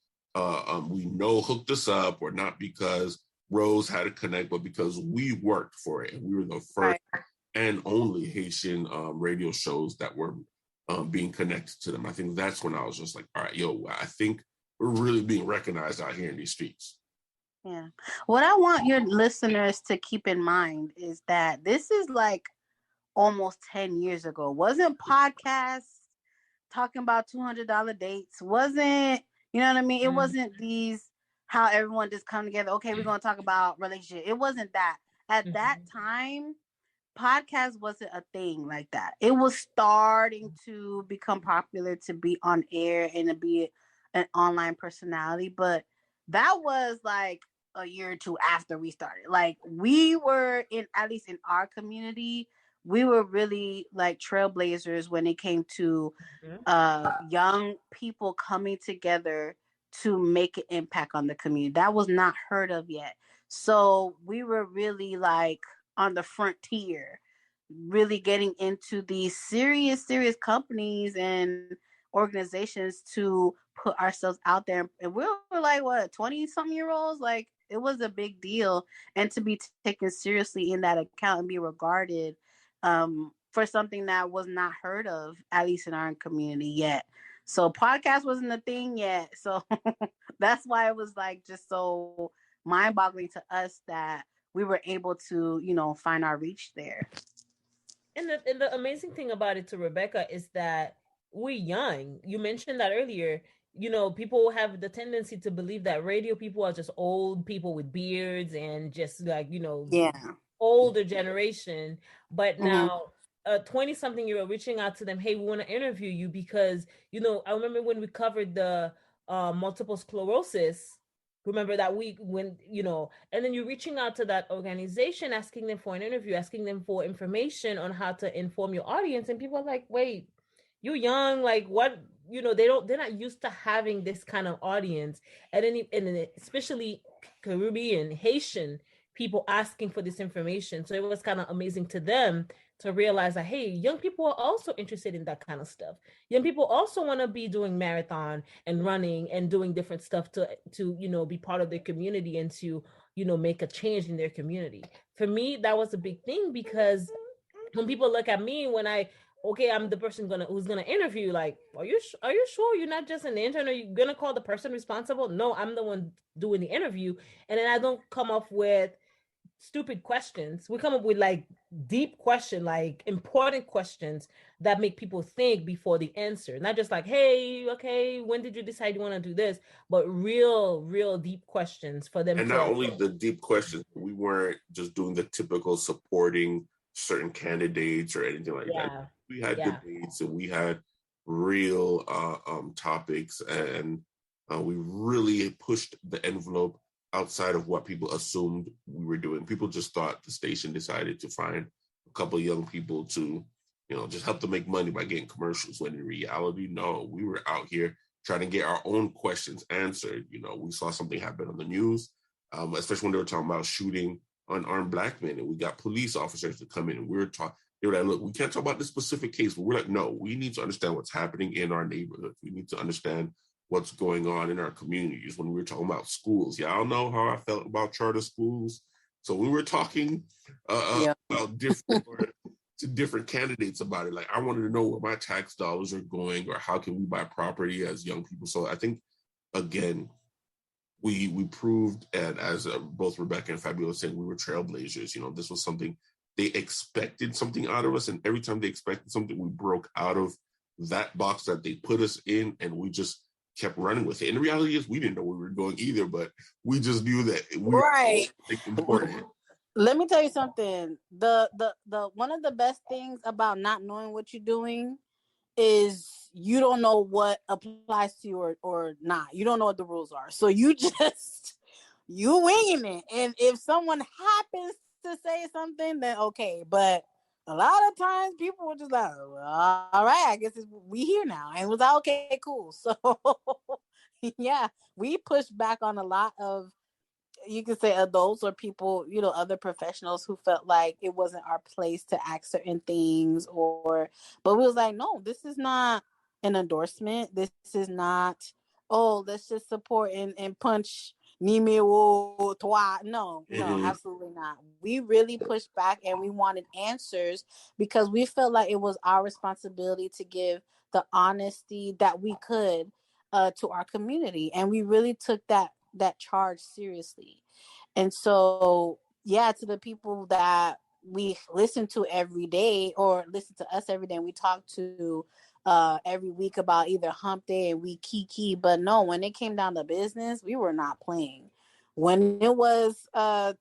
we know hooked us up, or not because Rose had a connect, but because we worked for it. And we were the first and only Haitian radio shows that were being connected to them. I think that's when I was just like, all right, yo, I think we're really being recognized out here in these streets. Yeah. What I want your listeners to keep in mind is that this is like almost 10 years ago. Wasn't podcasts talking about $200 dates? Wasn't, you know what I mean? It wasn't these, how everyone just come together. Okay, we're going to talk about relationship. It wasn't that. At that time, podcast wasn't a thing like that. It was starting to become popular to be on air and to be an online personality. But that was like a year or two after we started. Like we were at least in our community, we were really like trailblazers when it came to young people coming together to make an impact on the community. That was not heard of yet. So we were really like on the frontier, really getting into these serious companies and organizations to put ourselves out there. And we were like, what, 20-something-year-olds? Like, it was a big deal. And to be taken seriously in that account and be regarded for something that was not heard of, at least in our community yet. So podcast wasn't a thing yet. So that's why it was like just so mind-boggling to us that we were able to, find our reach there. And the amazing thing about it, to Rebecca, is that we're young. You mentioned that earlier. People have the tendency to believe that radio people are just old people with beards and just like, older generation. But now a 20-something-year-old reaching out to them, hey, we want to interview you because, I remember when we covered the multiple sclerosis Remember that week when, and then you're reaching out to that organization, asking them for an interview, asking them for information on how to inform your audience. And people are like, wait, you're young. Like what, they're not used to having this kind of audience. And especially Caribbean, Haitian people asking for this information. So it was kind of amazing to them to realize that, hey, young people are also interested in that kind of stuff. Young people also want to be doing marathon and running and doing different stuff to be part of their community and to make a change in their community. For me, that was a big thing, because when people look at me, I'm the person who's gonna interview, like, are you sure you're not just an intern? Are you gonna call the person responsible? No, I'm the one doing the interview. And then I don't come up with stupid questions. We come up with like deep questions, like important questions that make people think before they answer. Not just like, hey, okay, when did you decide you want to do this? But real deep questions for them. And not only the deep questions, we weren't just doing the typical supporting certain candidates or anything like that. We had debates, and we had real topics, and we really pushed the envelope outside of what people assumed we were doing. People just thought the station decided to find a couple of young people to, just help them make money by getting commercials, when in reality, no, we were out here trying to get our own questions answered. We saw something happen on the news, especially when they were talking about shooting unarmed black men, and we got police officers to come in, and they were like, look, we can't talk about this specific case, but we're like, no, we need to understand what's happening in our neighborhoods. We need to understand what's going on in our communities. When we were talking about schools, y'all know how I felt about charter schools. So we were talking about different candidates about it. Like, I wanted to know where my tax dollars are going, or how can we buy property as young people. So I think, again, we proved, and as both Rebecca and Fabiola saying, we were trailblazers. This was something they expected something out of us, and every time they expected something, we broke out of that box that they put us in, and we just kept running with it. And the reality is, we didn't know where we were going either, but we just knew that we were important. Let me tell you something. The one of the best things about not knowing what you're doing is you don't know what applies to you or not. You don't know what the rules are. So you winging it. And if someone happens to say something, then okay. But a lot of times people were just like, well, all right, I guess we here now. And it was like, okay, cool. So yeah, we pushed back on a lot of, you could say, adults or people, other professionals who felt like it wasn't our place to ask certain things, but we was like, no, this is not an endorsement. This is not, let's just support and punch Nime toi. No, absolutely not. We really pushed back, and we wanted answers because we felt like it was our responsibility to give the honesty that we could to our community. And we really took that charge seriously. And so, to the people that we listen to every day, or listen to us every day, and we talk to every week about either hump day and we kiki, but no, when it came down to business, we were not playing. When it was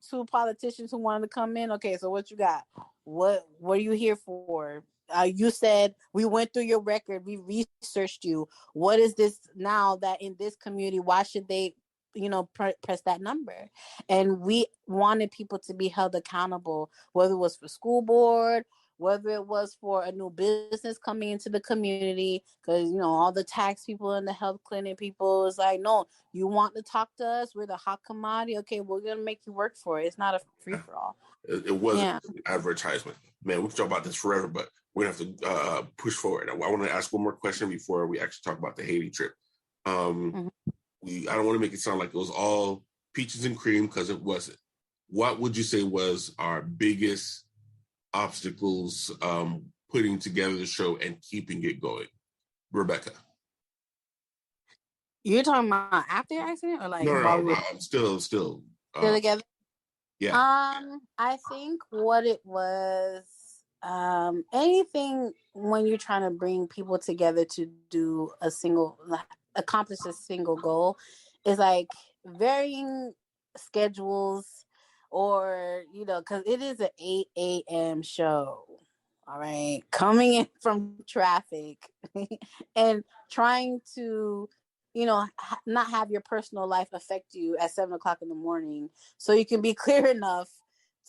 two politicians who wanted to come in, okay, so what you got? What are you here for? You said we went through your record, we researched you. What is this now that in this community? Why should they, press that number? And we wanted people to be held accountable, whether it was for school board, whether it was for a new business coming into the community, because, all the tax people and the health clinic people is like, no, you want to talk to us? We're the hot commodity. Okay, we're going to make you work for it. It's not a free-for-all. It wasn't an advertisement. Man, we can talk about this forever, but we're going to have to push forward. I want to ask one more question before we actually talk about the Haiti trip. I don't want to make it sound like it was all peaches and cream, because it wasn't. What would you say was our biggest obstacles putting together the show and keeping it going? Rebecca. You're talking about after the accident, or like no, still together? Yeah. I think what it was, anything when you're trying to bring people together to accomplish a single goal, is like varying schedules, or because it is an 8 a.m. show. All right, coming in from traffic and trying to not have your personal life affect you at 7 o'clock in the morning, so you can be clear enough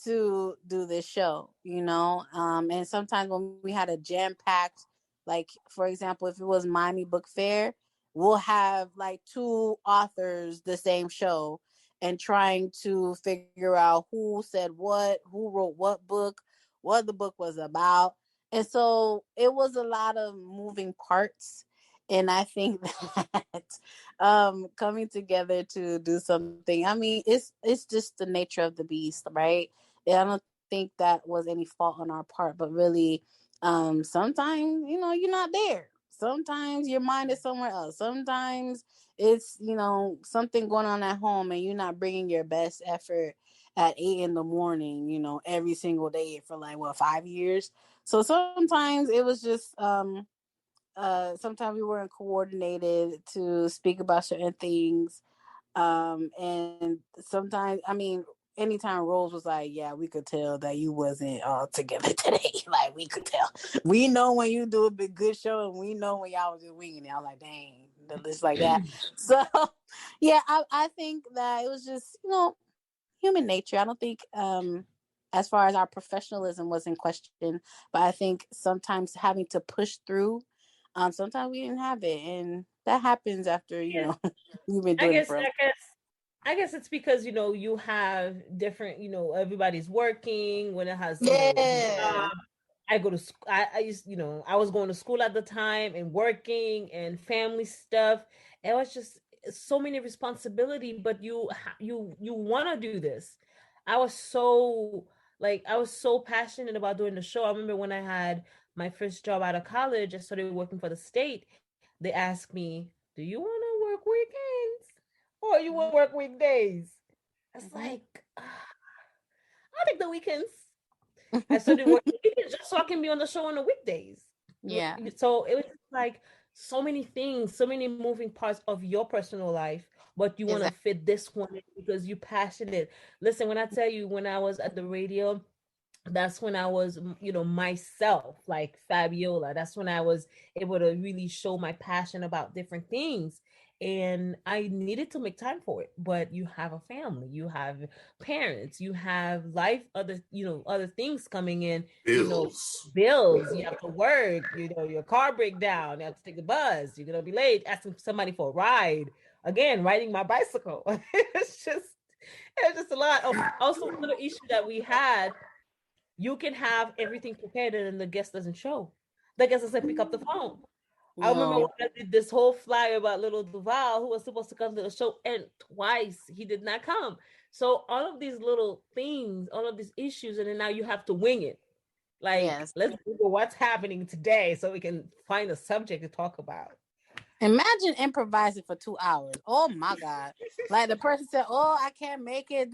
to do this show, and sometimes when we had a jam-packed, like, for example, if it was Miami Book Fair, we'll have like two authors the same show and trying to figure out who said what, who wrote what book, what the book was about. And so it was a lot of moving parts. And I think that coming together to do something, I mean, it's just the nature of the beast, right? And I don't think that was any fault on our part, but really, sometimes, you're not there. Sometimes your mind is somewhere else. Sometimes it's, something going on at home and you're not bringing your best effort at 8 in the morning, every single day for like, 5 years. So sometimes it was just, sometimes we weren't coordinated to speak about certain things. And sometimes, I mean, anytime Rose was like, yeah, we could tell that you wasn't all together today. Like, we could tell. We know when you do a big good show, and we know when y'all was just winging it. I was like, dang, just like that. So, yeah, I think that it was just, human nature. I don't think, as far as our professionalism was in question, but I think sometimes having to push through, sometimes we didn't have it. And that happens after, you've been doing it for I guess it's because you have different, everybody's working when it has yeah. I go to school. I used, I was going to school at the time and working and family stuff. It was just so many responsibility, but you want to do this. I was so passionate about doing the show. I remember when I had my first job out of college, I started working for the state. They asked me, "Do you want to work weekends or you want to work weekdays?" I was like, I'll take the weekends. I started working weekends just so I can be on the show on the weekdays. Yeah. So it was like so many things, so many moving parts of your personal life, but you want to fit this one in because you're passionate. Listen, when I tell you, when I was at the radio, that's when I was, myself, like Fabiola. That's when I was able to really show my passion about different things. And I needed to make time for it. But you have a family, you have parents, you have life, other things coming in, bills, you have to work, your car break down, you have to take the bus, you're gonna be late, asking somebody for a ride. Again, riding my bicycle. It's just a lot of also little issue that we had. You can have everything prepared and then the guest doesn't show. The guest doesn't pick up the phone. I remember when I did this whole flyer about little Duval, who was supposed to come to the show, and twice he did not come. So all of these little things, all of these issues, and then now you have to wing it. Like, let's Google what's happening today so we can find a subject to talk about. Imagine improvising for 2 hours. Oh my God. Like the person said, oh, I can't make it.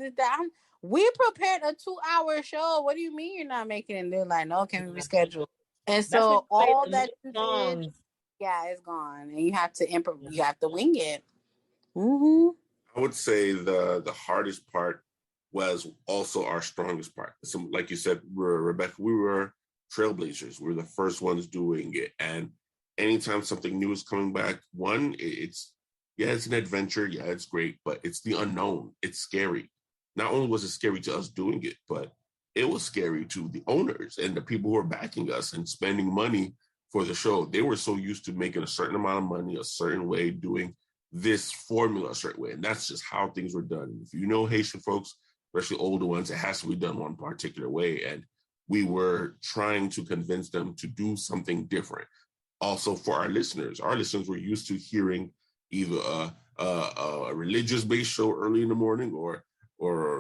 We prepared a 2-hour show. What do you mean you're not making it? And they're like, no, can we reschedule? And so all that you did, it's gone. And you have to you have to wing it. Mm-hmm. I would say the hardest part was also our strongest part. So, like you said, Rebecca, we were trailblazers. We were the first ones doing it. And anytime something new is coming back, it's an adventure. Yeah, it's great, but it's the unknown. It's scary. Not only was it scary to us doing it, but it was scary to the owners and the people who are backing us and spending money for the show. They were so used to making a certain amount of money, a certain way, doing this formula a certain way. And that's just how things were done. If you know Haitian folks, especially older ones, it has to be done one particular way. And we were trying to convince them to do something different. Also, for our listeners were used to hearing either a religious-based show early in the morning or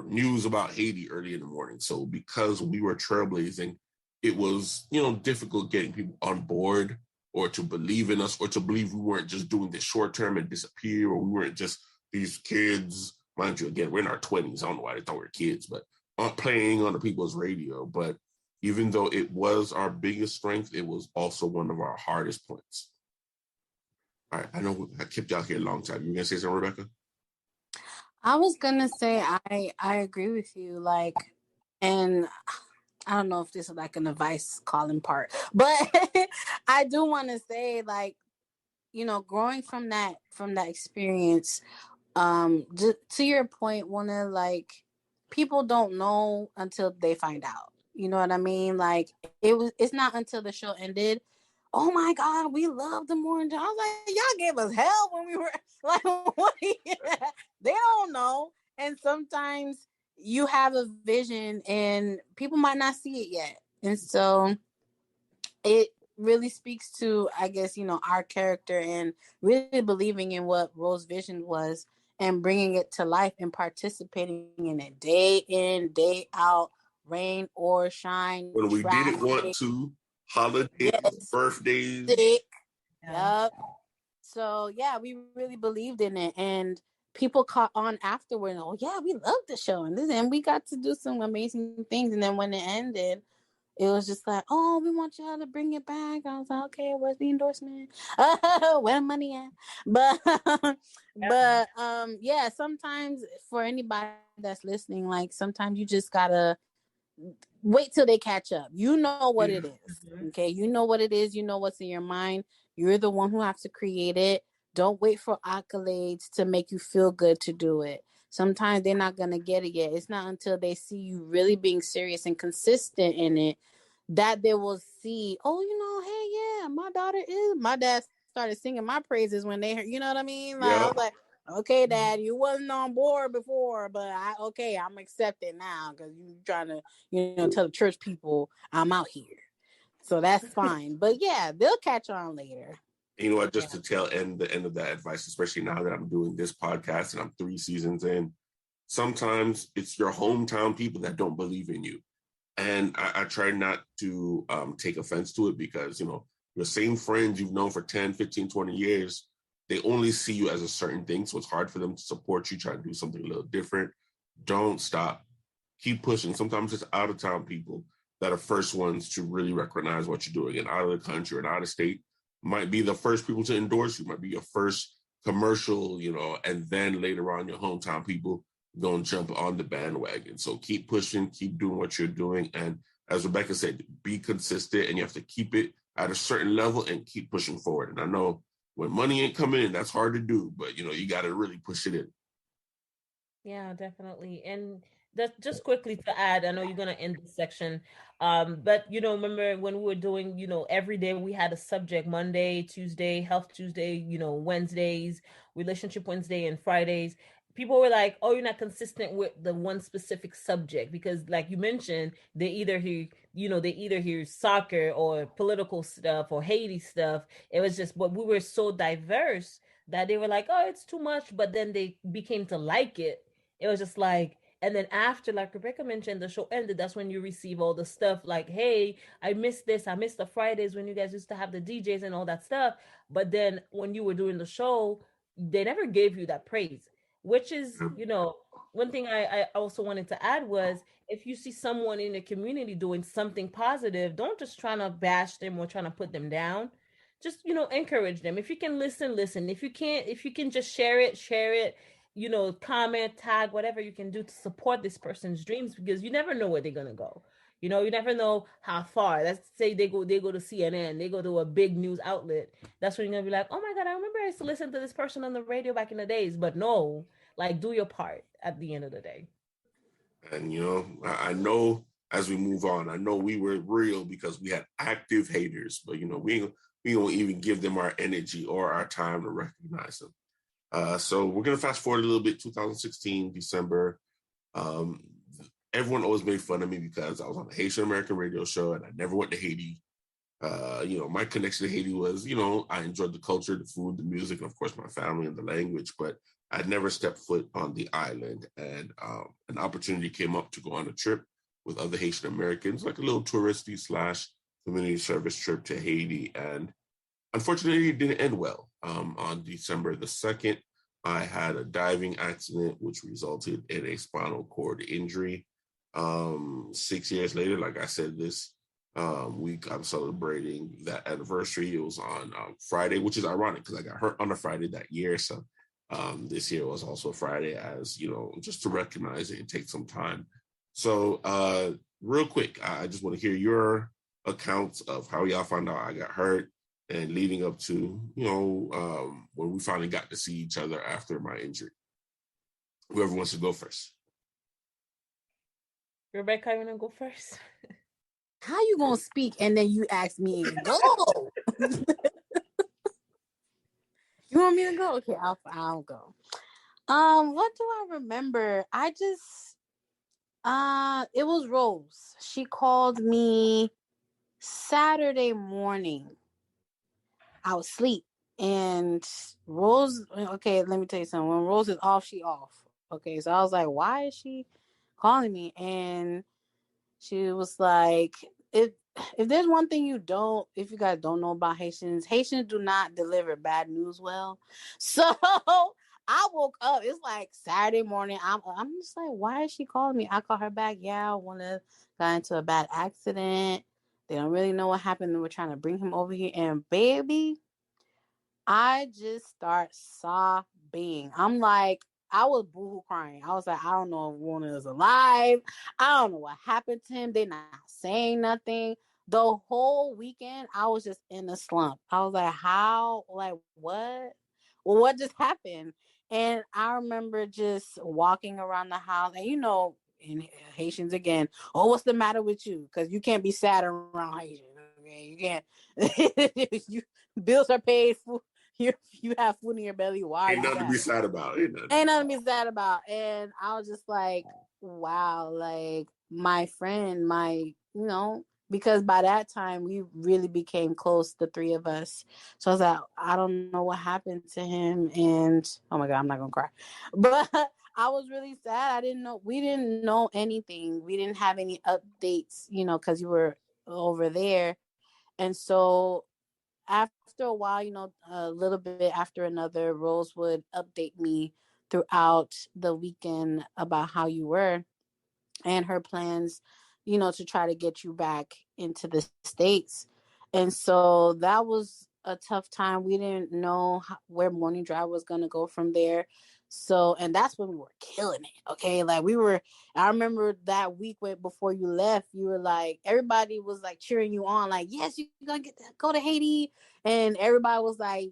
news about Haiti early in the morning. So because we were trailblazing, it was, difficult getting people on board or to believe in us or to believe we weren't just doing this short term and disappear, or we weren't just these kids. Mind you, again, we're in our 20s. I don't know why they thought we were kids, but playing on the people's radio. But even though it was our biggest strength, it was also one of our hardest points. All right, I know I kept y'all here a long time. You gonna say something, Rebecca? I was gonna say I agree with you. Like, and I don't know if this is like an advice calling part, but I do want to say, like, growing from that experience, to your point, one of like people don't know until they find out. You know what I mean? Like it's not until the show ended. Oh my God, we love the morning. I was like, y'all gave us hell when we were like, what? They don't know. And sometimes you have a vision and people might not see it yet. And so it really speaks to, I guess, our character and really believing in what Rose's vision was and bringing it to life and participating in it day in, day out, rain or shine, When we didn't want traffic, to, holidays, yes, birthdays. sick. Yeah. Yep. So yeah, we really believed in it, and people caught on afterward. Oh yeah, we loved the show, and we got to do some amazing things. And then when it ended, it was just like, oh, we want y'all to bring it back. I was like, okay, where's the endorsement? Where the money at? But yeah, sometimes for anybody that's listening, like sometimes you just gotta wait till they catch up. You know what it is. Okay. You know what it is. You know what's in your mind. You're the one who has to create it. Don't wait for accolades to make you feel good to do it. Sometimes they're not going to get it yet. It's not until they see you really being serious and consistent in it that they will see, oh, hey, yeah, my dad started singing my praises when they heard, you know what I mean? Like, I Yeah. was like, okay, Dad, you wasn't on board before, but I'm accepting now because you trying to, tell the church people I'm out here. So that's fine. But yeah, they'll catch on later. You know what? Just to the end of that advice, especially now that I'm doing this podcast and I'm 3 seasons in, sometimes it's your hometown people that don't believe in you. And I try not to take offense to it because, your same friends you've known for 10, 15, 20 years, they only see you as a certain thing. So it's hard for them to support you, try to do something a little different. Don't stop. Keep pushing. Sometimes it's out of town people that are first ones to really recognize what you're doing, and out of the country and out of state might be the first people to endorse you, might be your first commercial, and then later on your hometown people going to jump on the bandwagon. So keep pushing, keep doing what you're doing. And as Rebecca said, be consistent, and you have to keep it at a certain level and keep pushing forward. And I know when money ain't coming in, that's hard to do, but you got to really push it in. Yeah, definitely. And that just quickly to add, I know you're gonna end this section. But remember when we were doing, every day we had a subject, Monday, Tuesday, Health Tuesday, Wednesdays, Relationship Wednesday, and Fridays. People were like, oh, you're not consistent with the one specific subject because like you mentioned, they either hear soccer or political stuff or Haiti stuff. It was just, but we were so diverse that they were like, oh, it's too much, but then they became to like it. It was just like, and then after, like Rebecca mentioned, the show ended. That's when you receive all the stuff like, hey, I missed this. I missed the Fridays when you guys used to have the DJs and all that stuff. But then when you were doing the show, they never gave you that praise, which is, one thing I also wanted to add was if you see someone in the community doing something positive, don't just try to bash them or trying to put them down. Just, encourage them. If you can listen, listen. If you can just share it, share it, comment, tag, whatever you can do to support this person's dreams because you never know where they're gonna go. You never know how far. Let's say they go to CNN, they go to a big news outlet. That's when you're gonna be like, oh my God, I remember I used to listen to this person on the radio back in the days. But no, like do your part at the end of the day. And I know as we move on, I know we were real because we had active haters, but we don't even give them our energy or our time to recognize them. So we're gonna fast forward a little bit. 2016 December. Everyone always made fun of me because I was on a Haitian American radio show and I never went to Haiti. My connection to Haiti was, I enjoyed the culture, the food, the music, and of course my family and the language, but I'd never stepped foot on the island. And an opportunity came up to go on a trip with other Haitian Americans, like a little touristy / community service trip to Haiti. And unfortunately, it didn't end well. On December the 2nd, I had a diving accident, which resulted in a spinal cord injury. 6 years later, like I said, this week I'm celebrating that anniversary. It was on Friday, which is ironic because I got hurt on a Friday that year. So this year was also Friday as, just to recognize it and take some time. So real quick, I just want to hear your accounts of how y'all found out I got hurt. and leading up to, when we finally got to see each other after my injury. Whoever wants to go first. Rebecca, you want to go first? How you gonna speak and then you ask me to go? You want me to go? Okay, I'll go. What do I remember? It was Rose. She called me Saturday morning. I was asleep. And Rose, okay, let me tell you something. When Rose is off, she off. Okay, so I was like, why is she calling me? And she was like, if there's one thing if you guys don't know about Haitians do not deliver bad news well. So I woke up, it's like Saturday morning. I'm just like, why is she calling me? I call her back. Yeah, one of got into a bad accident. They don't really know what happened. We're trying to bring him over here. And baby, I just start sobbing. I'm like, I was boohoo crying. I was like, I don't know if Warner is alive. I don't know what happened to him. They're not saying nothing. The whole weekend, I was just in a slump. I was like, how? Like, what? Well, what just happened? And I remember just walking around the house, and in Haitians again, oh, what's the matter with you? Because you can't be sad around Haitians. Okay? You can't. Bills are paid, food, you have food in your belly. Why Ain't nothing to be sad about. Ain't nothing to be sad about. And I was just like, wow, like my friend, because by that time we really became close, the three of us. So I was like, I don't know what happened to him. And oh my God, I'm not gonna cry. But I was really sad. We didn't know anything. We didn't have any updates, because you were over there. And so after a while, a little bit after another, Rose would update me throughout the weekend about how you were and her plans, to try to get you back into the States. And so that was a tough time. We didn't know where Morning Drive was going to go from there. So, and that's when we were killing it. Okay. Like I remember that week before you left, you were like, everybody was like cheering you on, like, yes, you're going to go to Haiti. And everybody was like,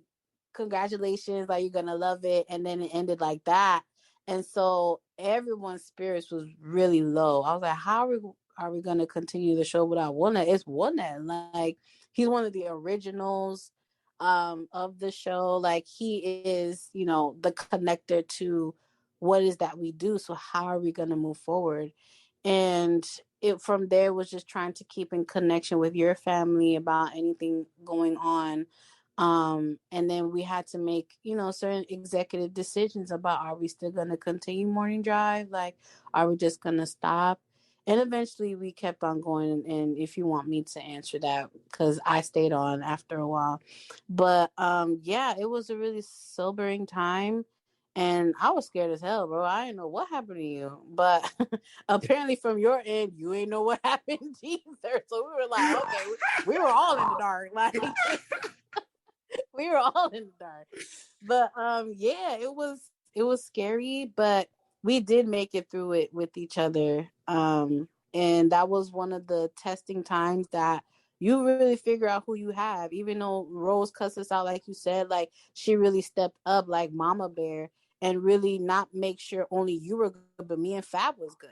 congratulations, like, you're going to love it. And then it ended like that. And so everyone's spirits was really low. I was like, how are we going to continue the show without Wonnet? It's Wonnet. Like, he's one of the originals of the show. Like, he is, the connector to what is that we do. So how are we going to move forward? And it from there was just trying to keep in connection with your family about anything going on. And then we had to make, certain executive decisions about, are we still going to continue Morning Drive? Like, are we just going to stop? And eventually we kept on going. And if you want me to answer that, because I stayed on after a while. But yeah, it was a really sobering time. And I was scared as hell, bro. I didn't know what happened to you. But apparently from your end, you ain't know what happened either. So we were like, okay, we were all in the dark. Like, we were all in the dark. But yeah, it was scary, but we did make it through it with each other. And that was one of the testing times that you really figure out who you have. Even though Rose cussed us out, like you said, like, she really stepped up like Mama Bear and really not make sure only you were good, but me and Fab was good.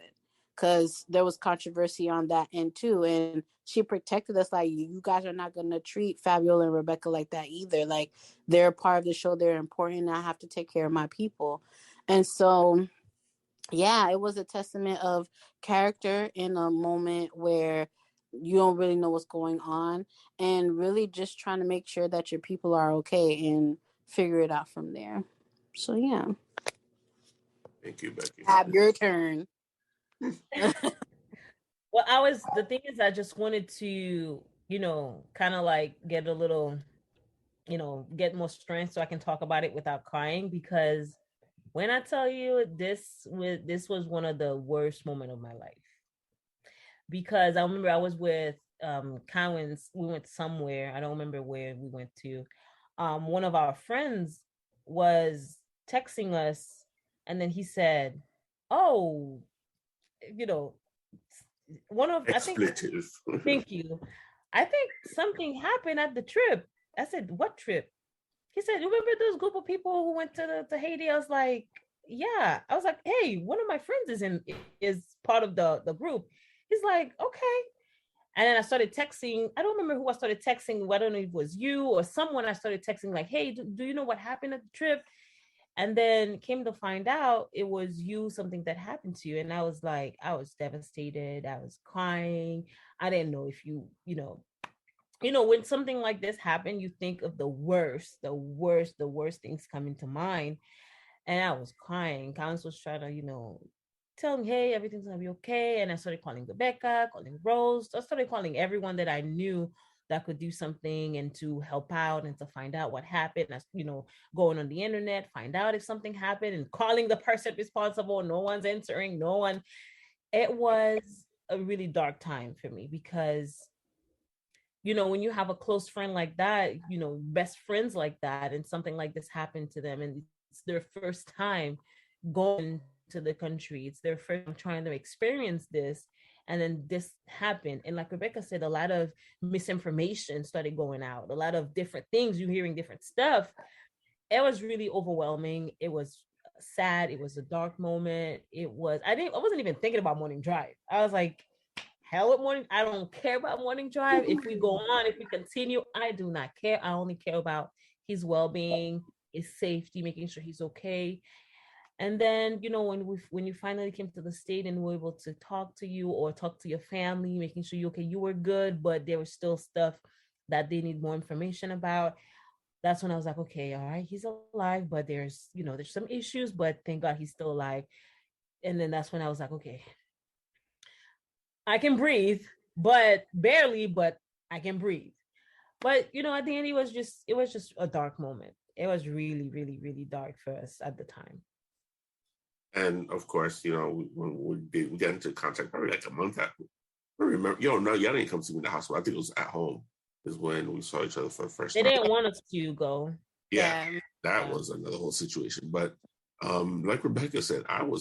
Because there was controversy on that end too. And she protected us, like, you guys are not going to treat Fabiola and Rebecca like that either. Like, they're a part of the show. They're important. And I have to take care of my people. And so, yeah, it was a testament of character in a moment where you don't really know what's going on, and really just trying to make sure that your people are okay and figure it out from there. So, yeah. Thank you, Becky. Have your turn. Well, the thing is, I just wanted to, kind of like get a little, get more strength so I can talk about it without crying. Because when I tell you this was one of the worst moments of my life. Because I remember I was with Cowan's, we went somewhere. I don't remember where we went to. One of our friends was texting us, and then he said, oh, one of Expletive. thank you. I think something happened at the trip. I said, what trip? He said, remember those group of people who went to Haiti? I was like, yeah. I was like, hey, one of my friends is part of the group. He's like, okay. And then I started texting. I don't remember who I started texting. I don't know if it was you or someone. I started texting like, hey, do you know what happened at the trip? And then came to find out it was you, something that happened to you. And I was like, I was devastated. I was crying. I didn't know if when something like this happened, you think of the worst things coming to mind. And I was crying. Council was trying to, tell me, hey, everything's gonna be okay. And I started calling Rebecca, calling Rose. I started calling everyone that I knew that could do something and to help out and to find out what happened. Going on the internet, find out if something happened and calling the person responsible. No one's answering, no one. It was a really dark time for me because when you have a close friend like that, best friends like that, and something like this happened to them, and it's their first time going to the country, it's their first time trying to experience this, and then this happened. And like Rebecca said, a lot of misinformation started going out, a lot of different things, you're hearing different stuff. It was really overwhelming. It was sad. It was a dark moment. I wasn't even thinking about morning drive. I was like, hell with morning. I don't care about morning drive. If we go on, if we continue, I do not care. I only care about his well-being, his safety, making sure he's okay. And then, when you finally came to the state and were able to talk to you or talk to your family, making sure you were good, but there was still stuff that they need more information about. That's when I was like, okay, all right, he's alive, but there's some issues, but thank God he's still alive. And then that's when I was like, okay, I can breathe, but barely, but I can breathe. But at the end, it was just a dark moment. It was really, really, really dark for us at the time. And of course, when we got into contact probably like a month after. I remember, no, y'all didn't come to me in the hospital. I think it was at home is when we saw each other for the first time. They didn't want us to go. Yeah, that was another whole situation. But like Rebecca said, I'm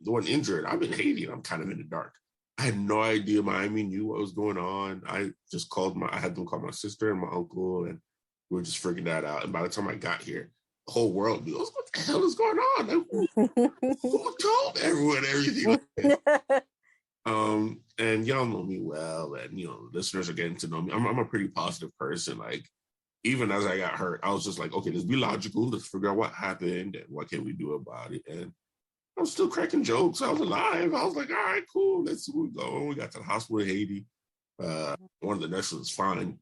the one injured. I'm in Haiti and I'm kind of in the dark. I had no idea Miami knew what was going on. I just I had them call my sister and my uncle, and we were just figuring that out. And by the time I got here, the whole world knew, what the hell is going on? Like, who told everyone everything? And y'all know me well, and listeners are getting to know me. I'm a pretty positive person. Like, even as I got hurt, I was just like, okay, let's be logical. Let's figure out what happened and what can we do about it. And I was still cracking jokes. I was alive. I was like, all right, cool. Let's see where we go. We got to the hospital in Haiti. One of the nurses was fine.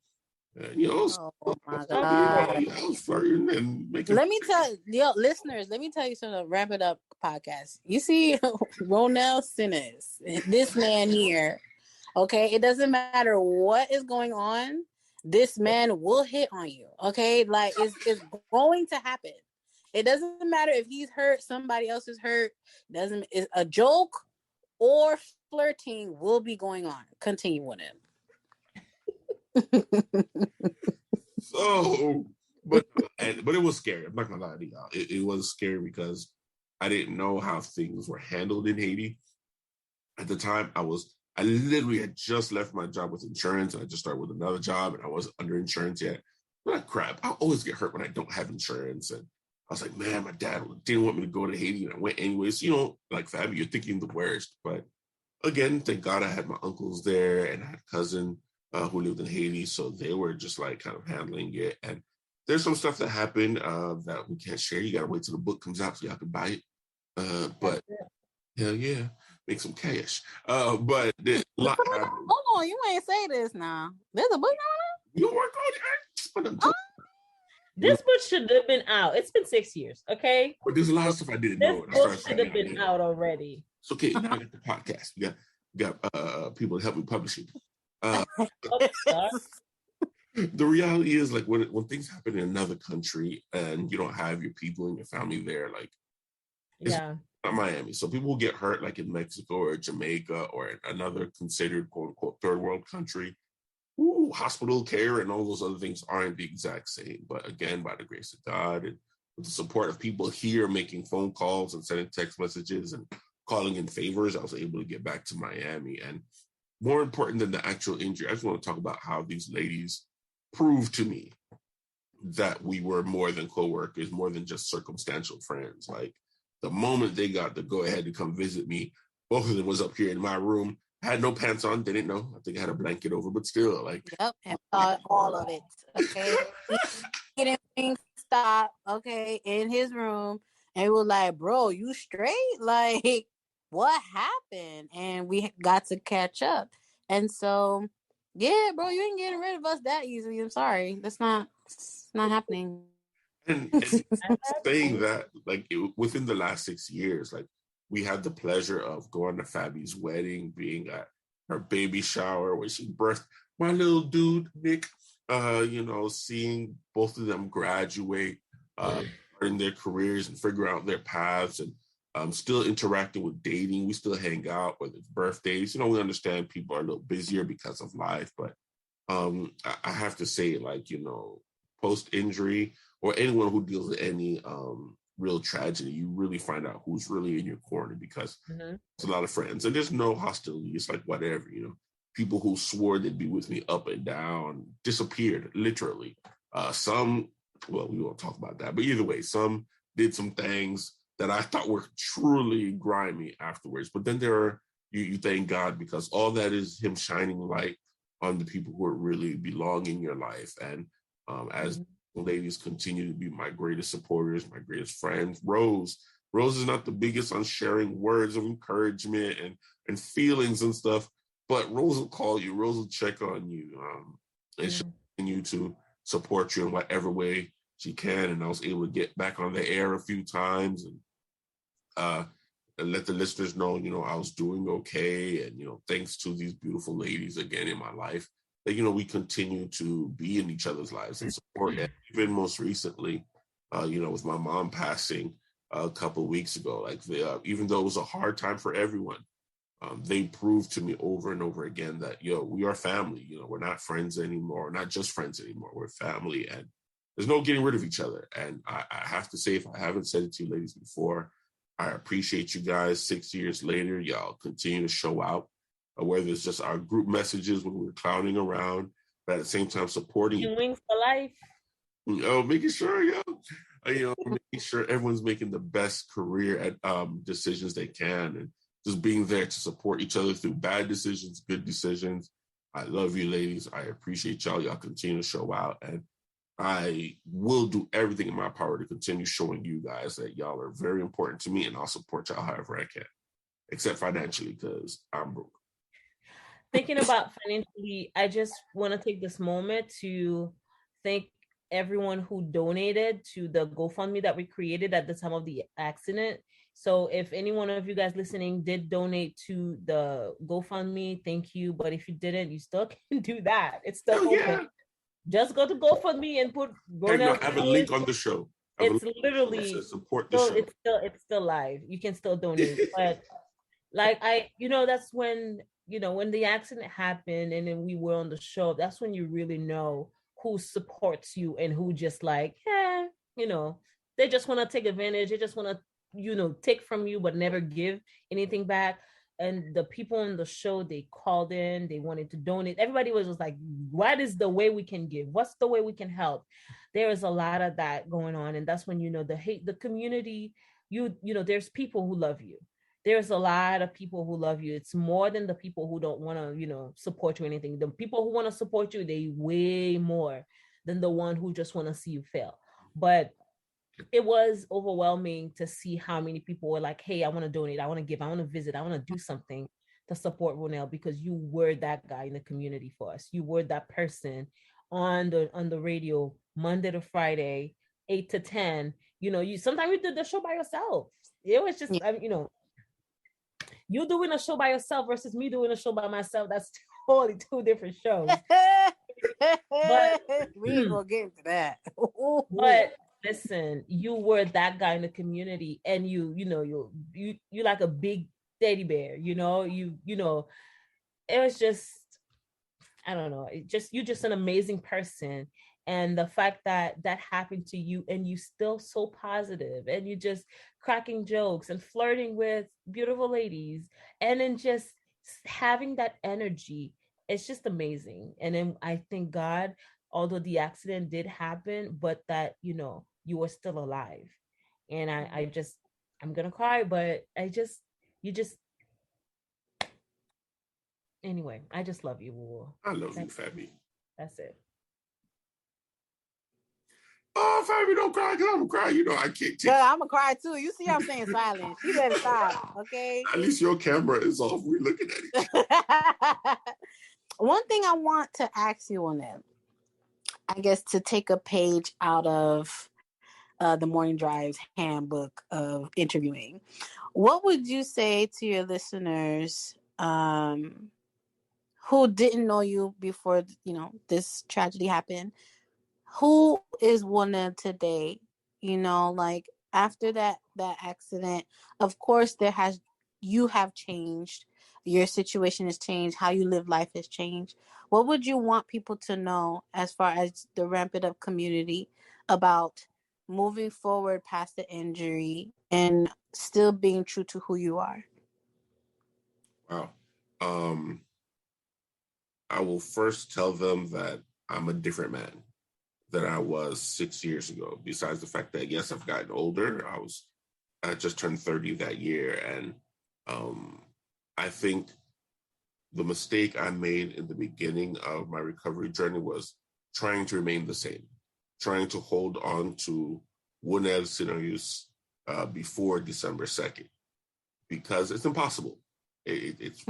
Oh my God. I was flirting and making. Let me tell listeners, let me tell you something. Wrap It Up podcast. You see, Ronell Sinners, this man here. Okay, it doesn't matter what is going on. This man will hit on you. Okay, like it's going to happen. It doesn't matter if he's hurt, somebody else is hurt. It's a joke or flirting will be going on. Continue with it. So, but it was scary. I'm not gonna lie to y'all. It was scary because I didn't know how things were handled in Haiti. At the time, I literally had just left my job with insurance, and I just started with another job, and I wasn't under insurance yet. But crap, I always get hurt when I don't have insurance, and I was like, man, my dad didn't want me to go to Haiti, and I went anyways. Like Fabi, you're thinking the worst, but again, thank God I had my uncles there, and I had a cousin who lived in Haiti, so they were just like kind of handling it. And there's some stuff that happened that we can't share. You gotta wait till the book comes out so y'all can buy it. But hell yeah, make some cash. But there's a lot happened. Hold on, you ain't say this now. There's a book on You work on it. This book should have been out. It's been 6 years, okay? But there's a lot of stuff I didn't know. This book should have been out already. It's okay. Now I got the podcast. We got people to help me publish it. The reality is, like, when things happen in another country and you don't have your people and your family there, like, it's not Miami. So people will get hurt, like in Mexico or Jamaica or another considered quote unquote third world country. Ooh, hospital care and all those other things aren't the exact same. But again, by the grace of God and with the support of people here making phone calls and sending text messages and calling in favors, I was able to get back to Miami. And more important than the actual injury, I just want to talk about how these ladies proved to me that we were more than coworkers, more than just circumstantial friends. Like the moment they got the go ahead to come visit me, both of them was up here in my room. I had no pants on, didn't know. I think I had a blanket over, but still, like, Yep, and all of it. Okay, he didn't stop. Okay, in his room, and we were like, "Bro, you straight? Like, what happened?" And we got to catch up. And so, yeah, bro, you ain't getting rid of us that easily. I'm sorry, it's not happening. and saying that, like, within the last 6 years, like, we had the pleasure of going to Fabi's wedding, being at her baby shower where she birthed my little dude, Nick, seeing both of them graduate, in their careers and figure out their paths, and still interacting with dating. We still hang out, whether it's birthdays. We understand people are a little busier because of life, but I have to say, like, post injury or anyone who deals with any real tragedy, you really find out who's really in your corner, because it's a lot of friends and there's no hostility. It's like whatever, people who swore they'd be with me up and down disappeared, literally. Some, well, we won't talk about that, but either way, some did some things that I thought were truly grimy afterwards. But then there are, you thank God, because all that is him shining light on the people who really belong in your life. And as ladies continue to be my greatest supporters, my greatest friends. Rose is not the biggest on sharing words of encouragement and feelings and stuff, but Rose will call you. Rose will check on you. And she'll continue to support you in whatever way she can. And I was able to get back on the air a few times and let the listeners know, I was doing okay. And, thanks to these beautiful ladies again in my life, that, we continue to be in each other's lives and support. And even most recently, with my mom passing a couple of weeks ago, like even though it was a hard time for everyone, they proved to me over and over again that, we are family. We're not friends anymore, we're not just friends anymore, we're family, and there's no getting rid of each other. And I have to say, if I haven't said it to you ladies before, I appreciate you guys. 6 years later, y'all continue to show out, whether it's just our group messages when we're clowning around, but at the same time supporting. Wings for life. Making sure, making sure everyone's making the best career at decisions they can, and just being there to support each other through bad decisions, good decisions. I love you, ladies. I appreciate y'all. Y'all continue to show out, and I will do everything in my power to continue showing you guys that y'all are very important to me, and I'll support y'all however I can, except financially, because I'm broke. Thinking about financially, I just want to take this moment to thank everyone who donated to the GoFundMe that we created at the time of the accident. So if any one of you guys listening did donate to the GoFundMe, thank you. But if you didn't, you still can do that. It's still open. Yeah. Just go to GoFundMe and put. I have a link on the show. It's literally support the show. It's still live. You can still donate, but like that's when. When the accident happened and then we were on the show, that's when you really know who supports you and who just like, they just want to take advantage. They just want to, take from you, but never give anything back. And the people on the show, they called in, they wanted to donate. Everybody was just like, what is the way we can give? What's the way we can help? There is a lot of that going on. And that's when, the community, there's people who love you. There's a lot of people who love you. It's more than the people who don't want to, support you or anything. The people who want to support you, they way more than the one who just want to see you fail. But it was overwhelming to see how many people were like, hey, I want to donate. I want to give. I want to visit. I want to do something to support Ronell, because you were that guy in the community for us. You were that person on the radio Monday to Friday, 8 to 10. Sometimes you did the show by yourself. It was just, you doing a show by yourself versus me doing a show by myself, that's totally two different shows. But we ain't gonna get into that. But listen, you were that guy in the community, and you like a big teddy bear, it was just, I don't know, you're just an amazing person. And the fact that happened to you, and you still so positive, and you just cracking jokes and flirting with beautiful ladies, and then just having that energy, it's just amazing. And then I thank God although the accident did happen, but that, you were still alive. And I'm gonna cry, but you just, anyway, I just love you, Woo. I love you, Fabi. That's it. Oh, Fabi, don't cry, because I'm gonna cry. I can't take. Girl, I'm gonna cry too. You see, I'm staying silent. She better stop, okay? At least your camera is off. We're looking at it. One thing I want to ask you on that, I guess, to take a page out of the Morning Drive's handbook of interviewing, what would you say to your listeners who didn't know you before, this tragedy happened? Who is Wuna today? Like after that accident, of course you have changed. Your situation has changed. How you live life has changed. What would you want people to know as far as the Ramp It Up community about moving forward past the injury and still being true to who you are? Wow. I will first tell them that I'm a different man than I was 6 years ago. Besides the fact that, yes, I've gotten older. I just turned 30 that year. And I think the mistake I made in the beginning of my recovery journey was trying to remain the same, trying to hold on to Wunel Sinayus before December 2nd, because it's impossible. It's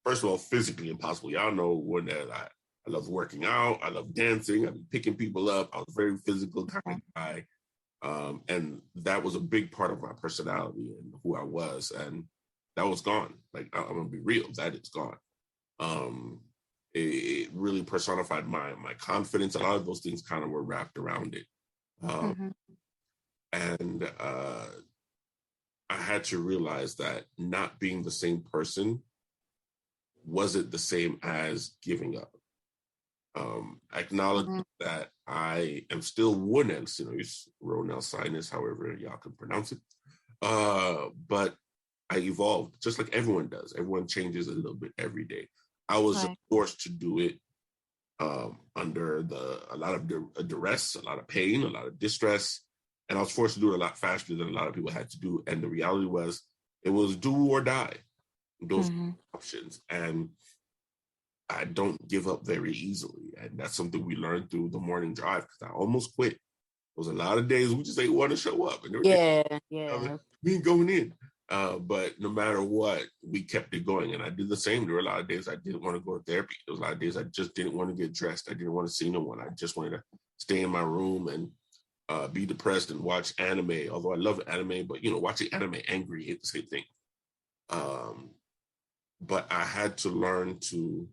first of all, physically impossible. Y'all know Wunel, I love working out. I love dancing. I've been picking people up. I was a very physical kind of guy. And that was a big part of my personality and who I was. And that was gone. Like, I'm going to be real. That is gone. It really personified my confidence. A lot of those things kind of were wrapped around it. And I had to realize that not being the same person wasn't the same as giving up. Acknowledge that I am still Wunel Sinayus, Ronel Sinus, however y'all can pronounce it. But I evolved, just like everyone does. Everyone changes a little bit every day. I was forced to do it under a lot of duress, a lot of pain, a lot of distress. And I was forced to do it a lot faster than a lot of people had to do. And the reality was, it was do or die. Those options. And I don't give up very easily. And that's something we learned through the morning drive, because I almost quit. There was a lot of days we just ain't want to show up. And we ain't going in. But no matter what, we kept it going. And I did the same. There were a lot of days I didn't want to go to therapy. There was a lot of days I just didn't want to get dressed. I didn't want to see no one. I just wanted to stay in my room and be depressed and watch anime. Although I love anime, but watching anime angry ain't the same thing. But I had to learn to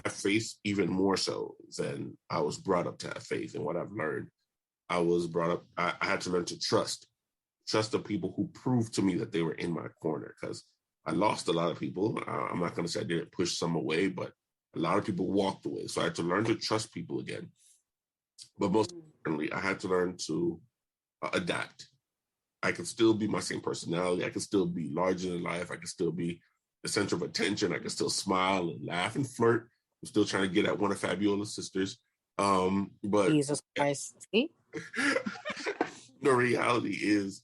have faith even more so than I was brought up to have faith. And what I've learned, I had to learn to trust the people who proved to me that they were in my corner, because I lost a lot of people. I'm not going to say I didn't push some away, but a lot of people walked away. So I had to learn to trust people again. But most importantly, I had to learn to adapt. I could still be my same personality. I could still be larger than life. I could still be the center of attention. I could still smile and laugh and flirt. I'm still trying to get at one of Fabiola's sisters. But Jesus Christ. See? The reality is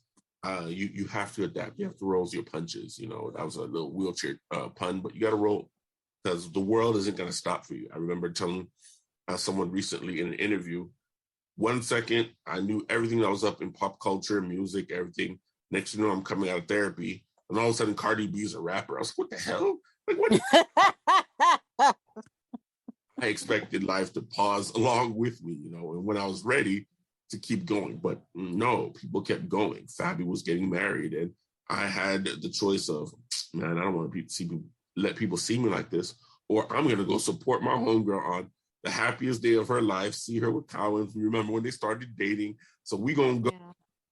you have to adapt. You have to roll your punches. That was a little wheelchair pun, but you got to roll, because the world isn't going to stop for you. I remember telling someone recently in an interview, 1 second, I knew everything that was up in pop culture, music, everything. Next thing you know, I'm coming out of therapy, and all of a sudden Cardi B's a rapper. I was like, what the hell? Like, what? I expected life to pause along with me, and when I was ready to keep going. But no, people kept going. Fabi was getting married, and I had the choice of, man, I don't want to let people see me like this, or I'm going to go support my homegirl on the happiest day of her life, see her with Colin. Remember when they started dating? So we going to go,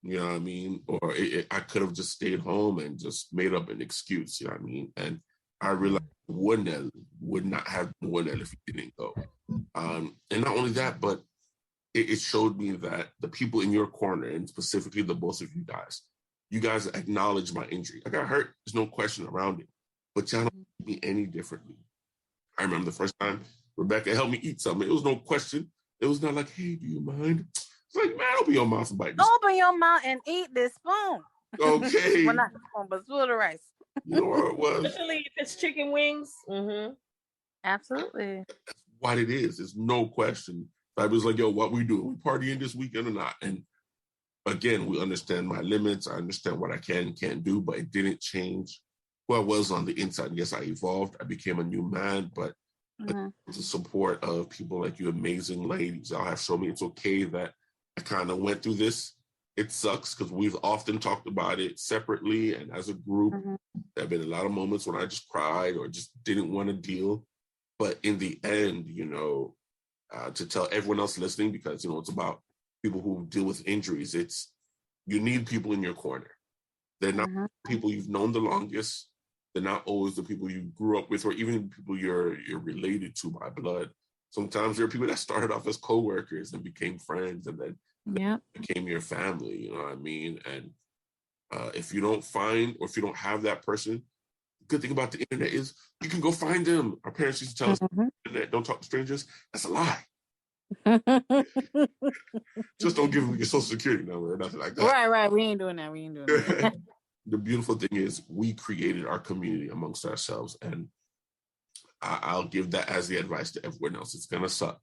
you know what I mean? Or I could have just stayed home and just made up an excuse, you know what I mean? And I realized Wunel would not have been Wunel if he didn't go. And not only that, but it showed me that the people in your corner, and specifically the both of you guys acknowledge my injury. I got hurt. There's no question around it. But y'all don't treat me any differently. I remember the first time Rebecca, help me eat something. It was no question. It was not like, hey, do you mind? It's like, man, open your mouth and bite this. Open your mouth and eat this spoon. Okay. Well, not the spoon, but spoon of rice. You know what it was? Especially if it's chicken wings. Mm-hmm. Absolutely. That's what it is. There's no question. I was like, yo, what we doing? We partying this weekend or not? And again, we understand my limits. I understand what I can and can't do, but it didn't change who I was on the inside. Yes, I evolved. I became a new man, but the support of people like you, amazing ladies, y'all have shown me it's okay that I kind of went through this. It sucks because we've often talked about it separately and as a group. There have been a lot of moments when I just cried or just didn't want to deal. But in the end, you know, to tell everyone else listening, because, you know, it's about people who deal with injuries. It's, you need people in your corner. They're not people you've known the longest. They're not always the people you grew up with, or even people you're related to by blood. Sometimes there are people that started off as co-workers and became friends and then became your family, you know what I mean? And if you don't find, or if you don't have that person, the good thing about the internet is you can go find them. Our parents used to tell us, internet, don't talk to strangers. That's a lie. Just don't give them your social security number or nothing like that. Right. We ain't doing that. The beautiful thing is we created our community amongst ourselves, and I'll give that as the advice to everyone else. It's gonna suck.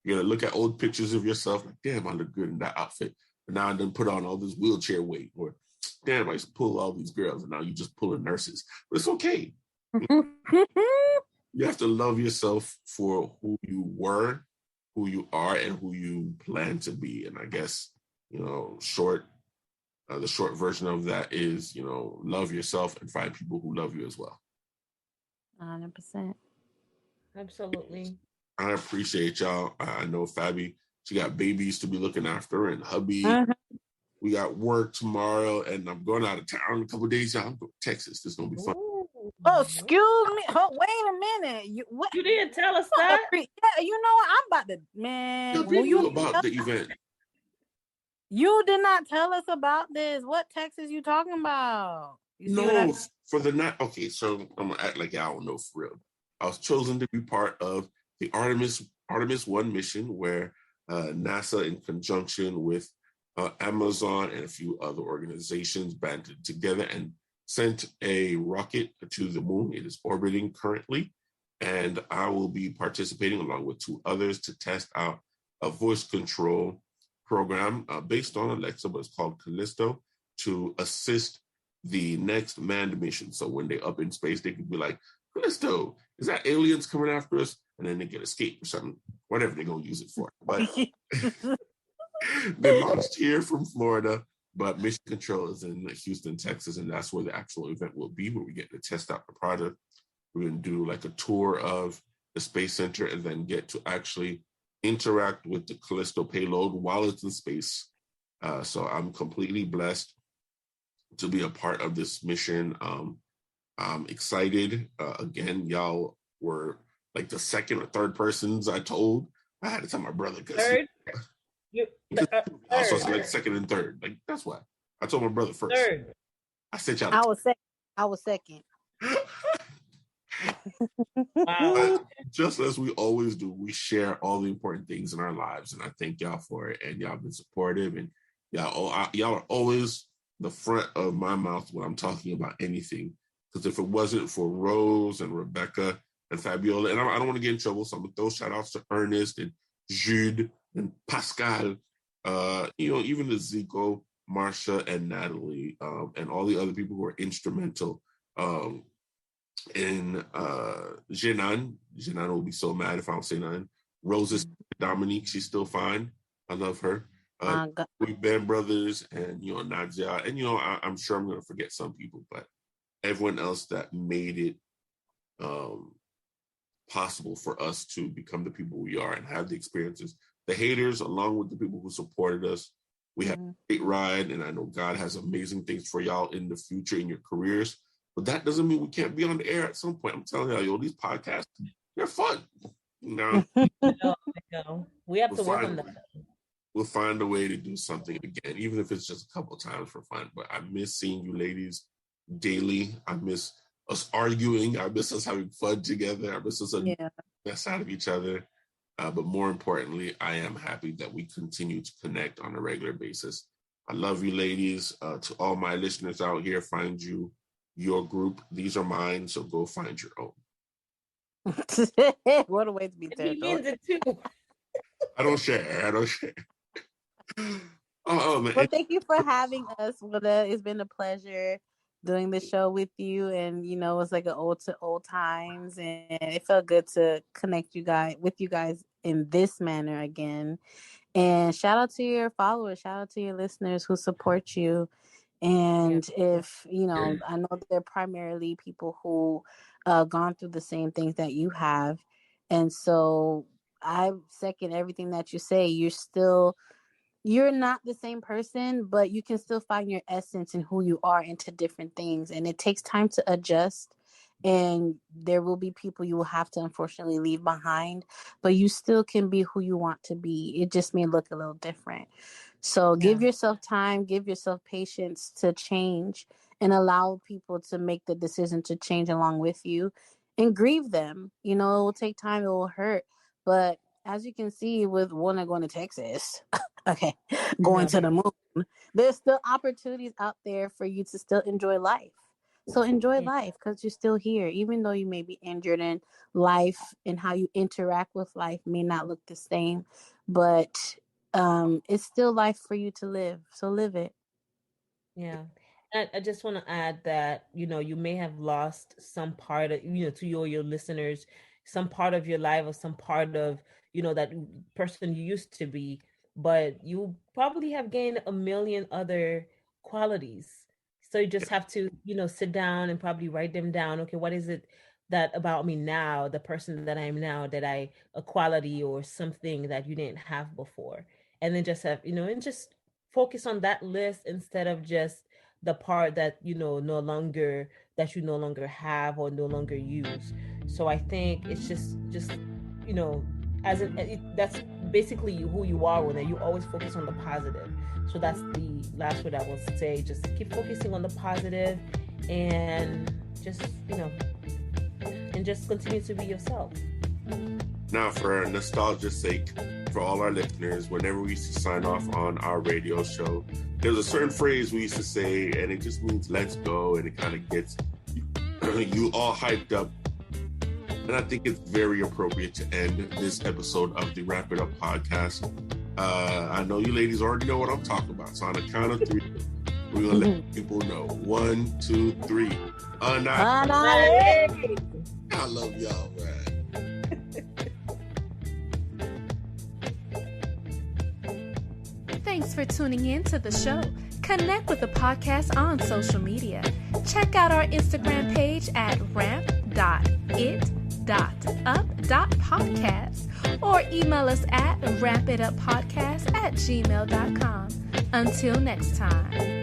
You're gonna look at old pictures of yourself, like, damn, I look good in that outfit. But now I done put on all this wheelchair weight, or damn, I used to pull all these girls, and now you just pulling nurses. But it's okay. You have to love yourself for who you were, who you are, and who you plan to be. And I guess, you know, the short version of that is, you know, love yourself and find people who love you as well. 100%. Absolutely. I appreciate y'all. I know Fabi, she got babies to be looking after, and hubby. We got work tomorrow, and I'm going out of town in a couple of days. Y'all, I'm going to Texas. This is going to be fun. Oh, excuse me. Oh, wait a minute. You didn't tell us that? Yeah, you know what? I'm about to, man. Tell people about the event. You did not tell us about this. What Texas you talking about? No, for the night. Okay, so I'm gonna act like I don't know for real. I was chosen to be part of the Artemis 1 mission, where NASA, in conjunction with Amazon and a few other organizations, banded together and sent a rocket to the moon. It is orbiting currently, and I will be participating along with 2 others to test out a voice control program based on Alexa, but it's called Callisto, to assist the next manned mission. So when they're up in space, they can be like, Callisto, is that aliens coming after us? And then they get escape or something, whatever they're going to use it for. But they launched here from Florida, but mission control is in Houston, Texas, and that's where the actual event will be, where we get to test out the product. We're going to do like a tour of the Space Center and then get to actually interact with the Callisto payload while it's in space. So I'm completely blessed to be a part of this mission. I'm excited. Again, y'all were like the second or third persons I told. I had to tell my brother because third. So it's like second and third. Like, that's why I told my brother first. Third. I said y'all. I was second. Wow. Just as we always do, we share all the important things in our lives, and I thank y'all for it. And y'all been supportive, and y'all are always the front of my mouth when I'm talking about anything. Because if it wasn't for Rose and Rebecca and Fabiola, and I don't want to get in trouble, so I'm gonna throw shout outs to Ernest and Jude and Pascal, you know, even the Zico, Marsha, and Natalie, and all the other people who are instrumental. In Jenan will be so mad if I don't say nothing. Rose's Dominique, she's still fine. I love her. We've been brothers, and you know, Nadia, and you know, I'm sure I'm gonna forget some people, but everyone else that made it possible for us to become the people we are and have the experiences. The haters, along with the people who supported us, we had a great ride, and I know God has amazing things for y'all in the future in your careers. But that doesn't mean we can't be on the air at some point. I'm telling y'all, these podcasts, they're fun. No. We have to work on that. We'll find a way to do something again, even if it's just a couple of times for fun. But I miss seeing you ladies daily. I miss us arguing. I miss us having fun together. I miss us on Yeah. the side of each other. But more importantly, I am happy that we continue to connect on a regular basis. I love you, ladies. To all my listeners out here, find your group. These are mine, so go find your own. What a way to be He means it too. I don't share. Oh man. Well, thank you for having us, Willa. It's been a pleasure doing the show with you, and it's like an old times, and it felt good to connect with you guys in this manner again. And shout out to your followers, shout out to your listeners who support you. And if I know they're primarily people who gone through the same things that you have, and so I second everything that you say. You're not the same person, but you can still find your essence and who you are into different things. And it takes time to adjust. And there will be people you will have to unfortunately leave behind, but you still can be who you want to be. It just may look a little different. So give yourself time, give yourself patience to change, and allow people to make the decision to change along with you, and grieve them. It will take time, it will hurt. But as you can see with Warner going to Texas, going to the moon, there's still opportunities out there for you to still enjoy life. So enjoy life, because you're still here, even though you may be injured, and life and how you interact with life may not look the same, but it's still life for you to live. So live it. Yeah. And I just want to add that, you may have lost some part of, to your listeners, some part of your life, or some part of, that person you used to be, but you probably have gained a million other qualities. So you just have to, sit down and probably write them down. Okay, what is it that about me now, the person that I am now, that a quality or something that you didn't have before? And then just have, and just focus on that list instead of just the part that, no longer have or no longer use. So I think it's just that's basically who you are, when you always focus on the positive. So that's the last word I will say. Just keep focusing on the positive, and just and just continue to be yourself. Now, for nostalgia's sake, for all our listeners, whenever we used to sign off on our radio show, there's a certain phrase we used to say, and it just means let's go, and it kind of gets you all hyped up. And I think it's very appropriate to end this episode of the Wrap It Up podcast. I know you ladies already know what I'm talking about. So on the count of three, we're going to let people know. 1, 2, 3. I love y'all, man. Thanks for tuning in to the show. Connect with the podcast on social media. Check out our Instagram page at ramp.it.up.podcast or email us at rampituppodcast@gmail.com. Until next time.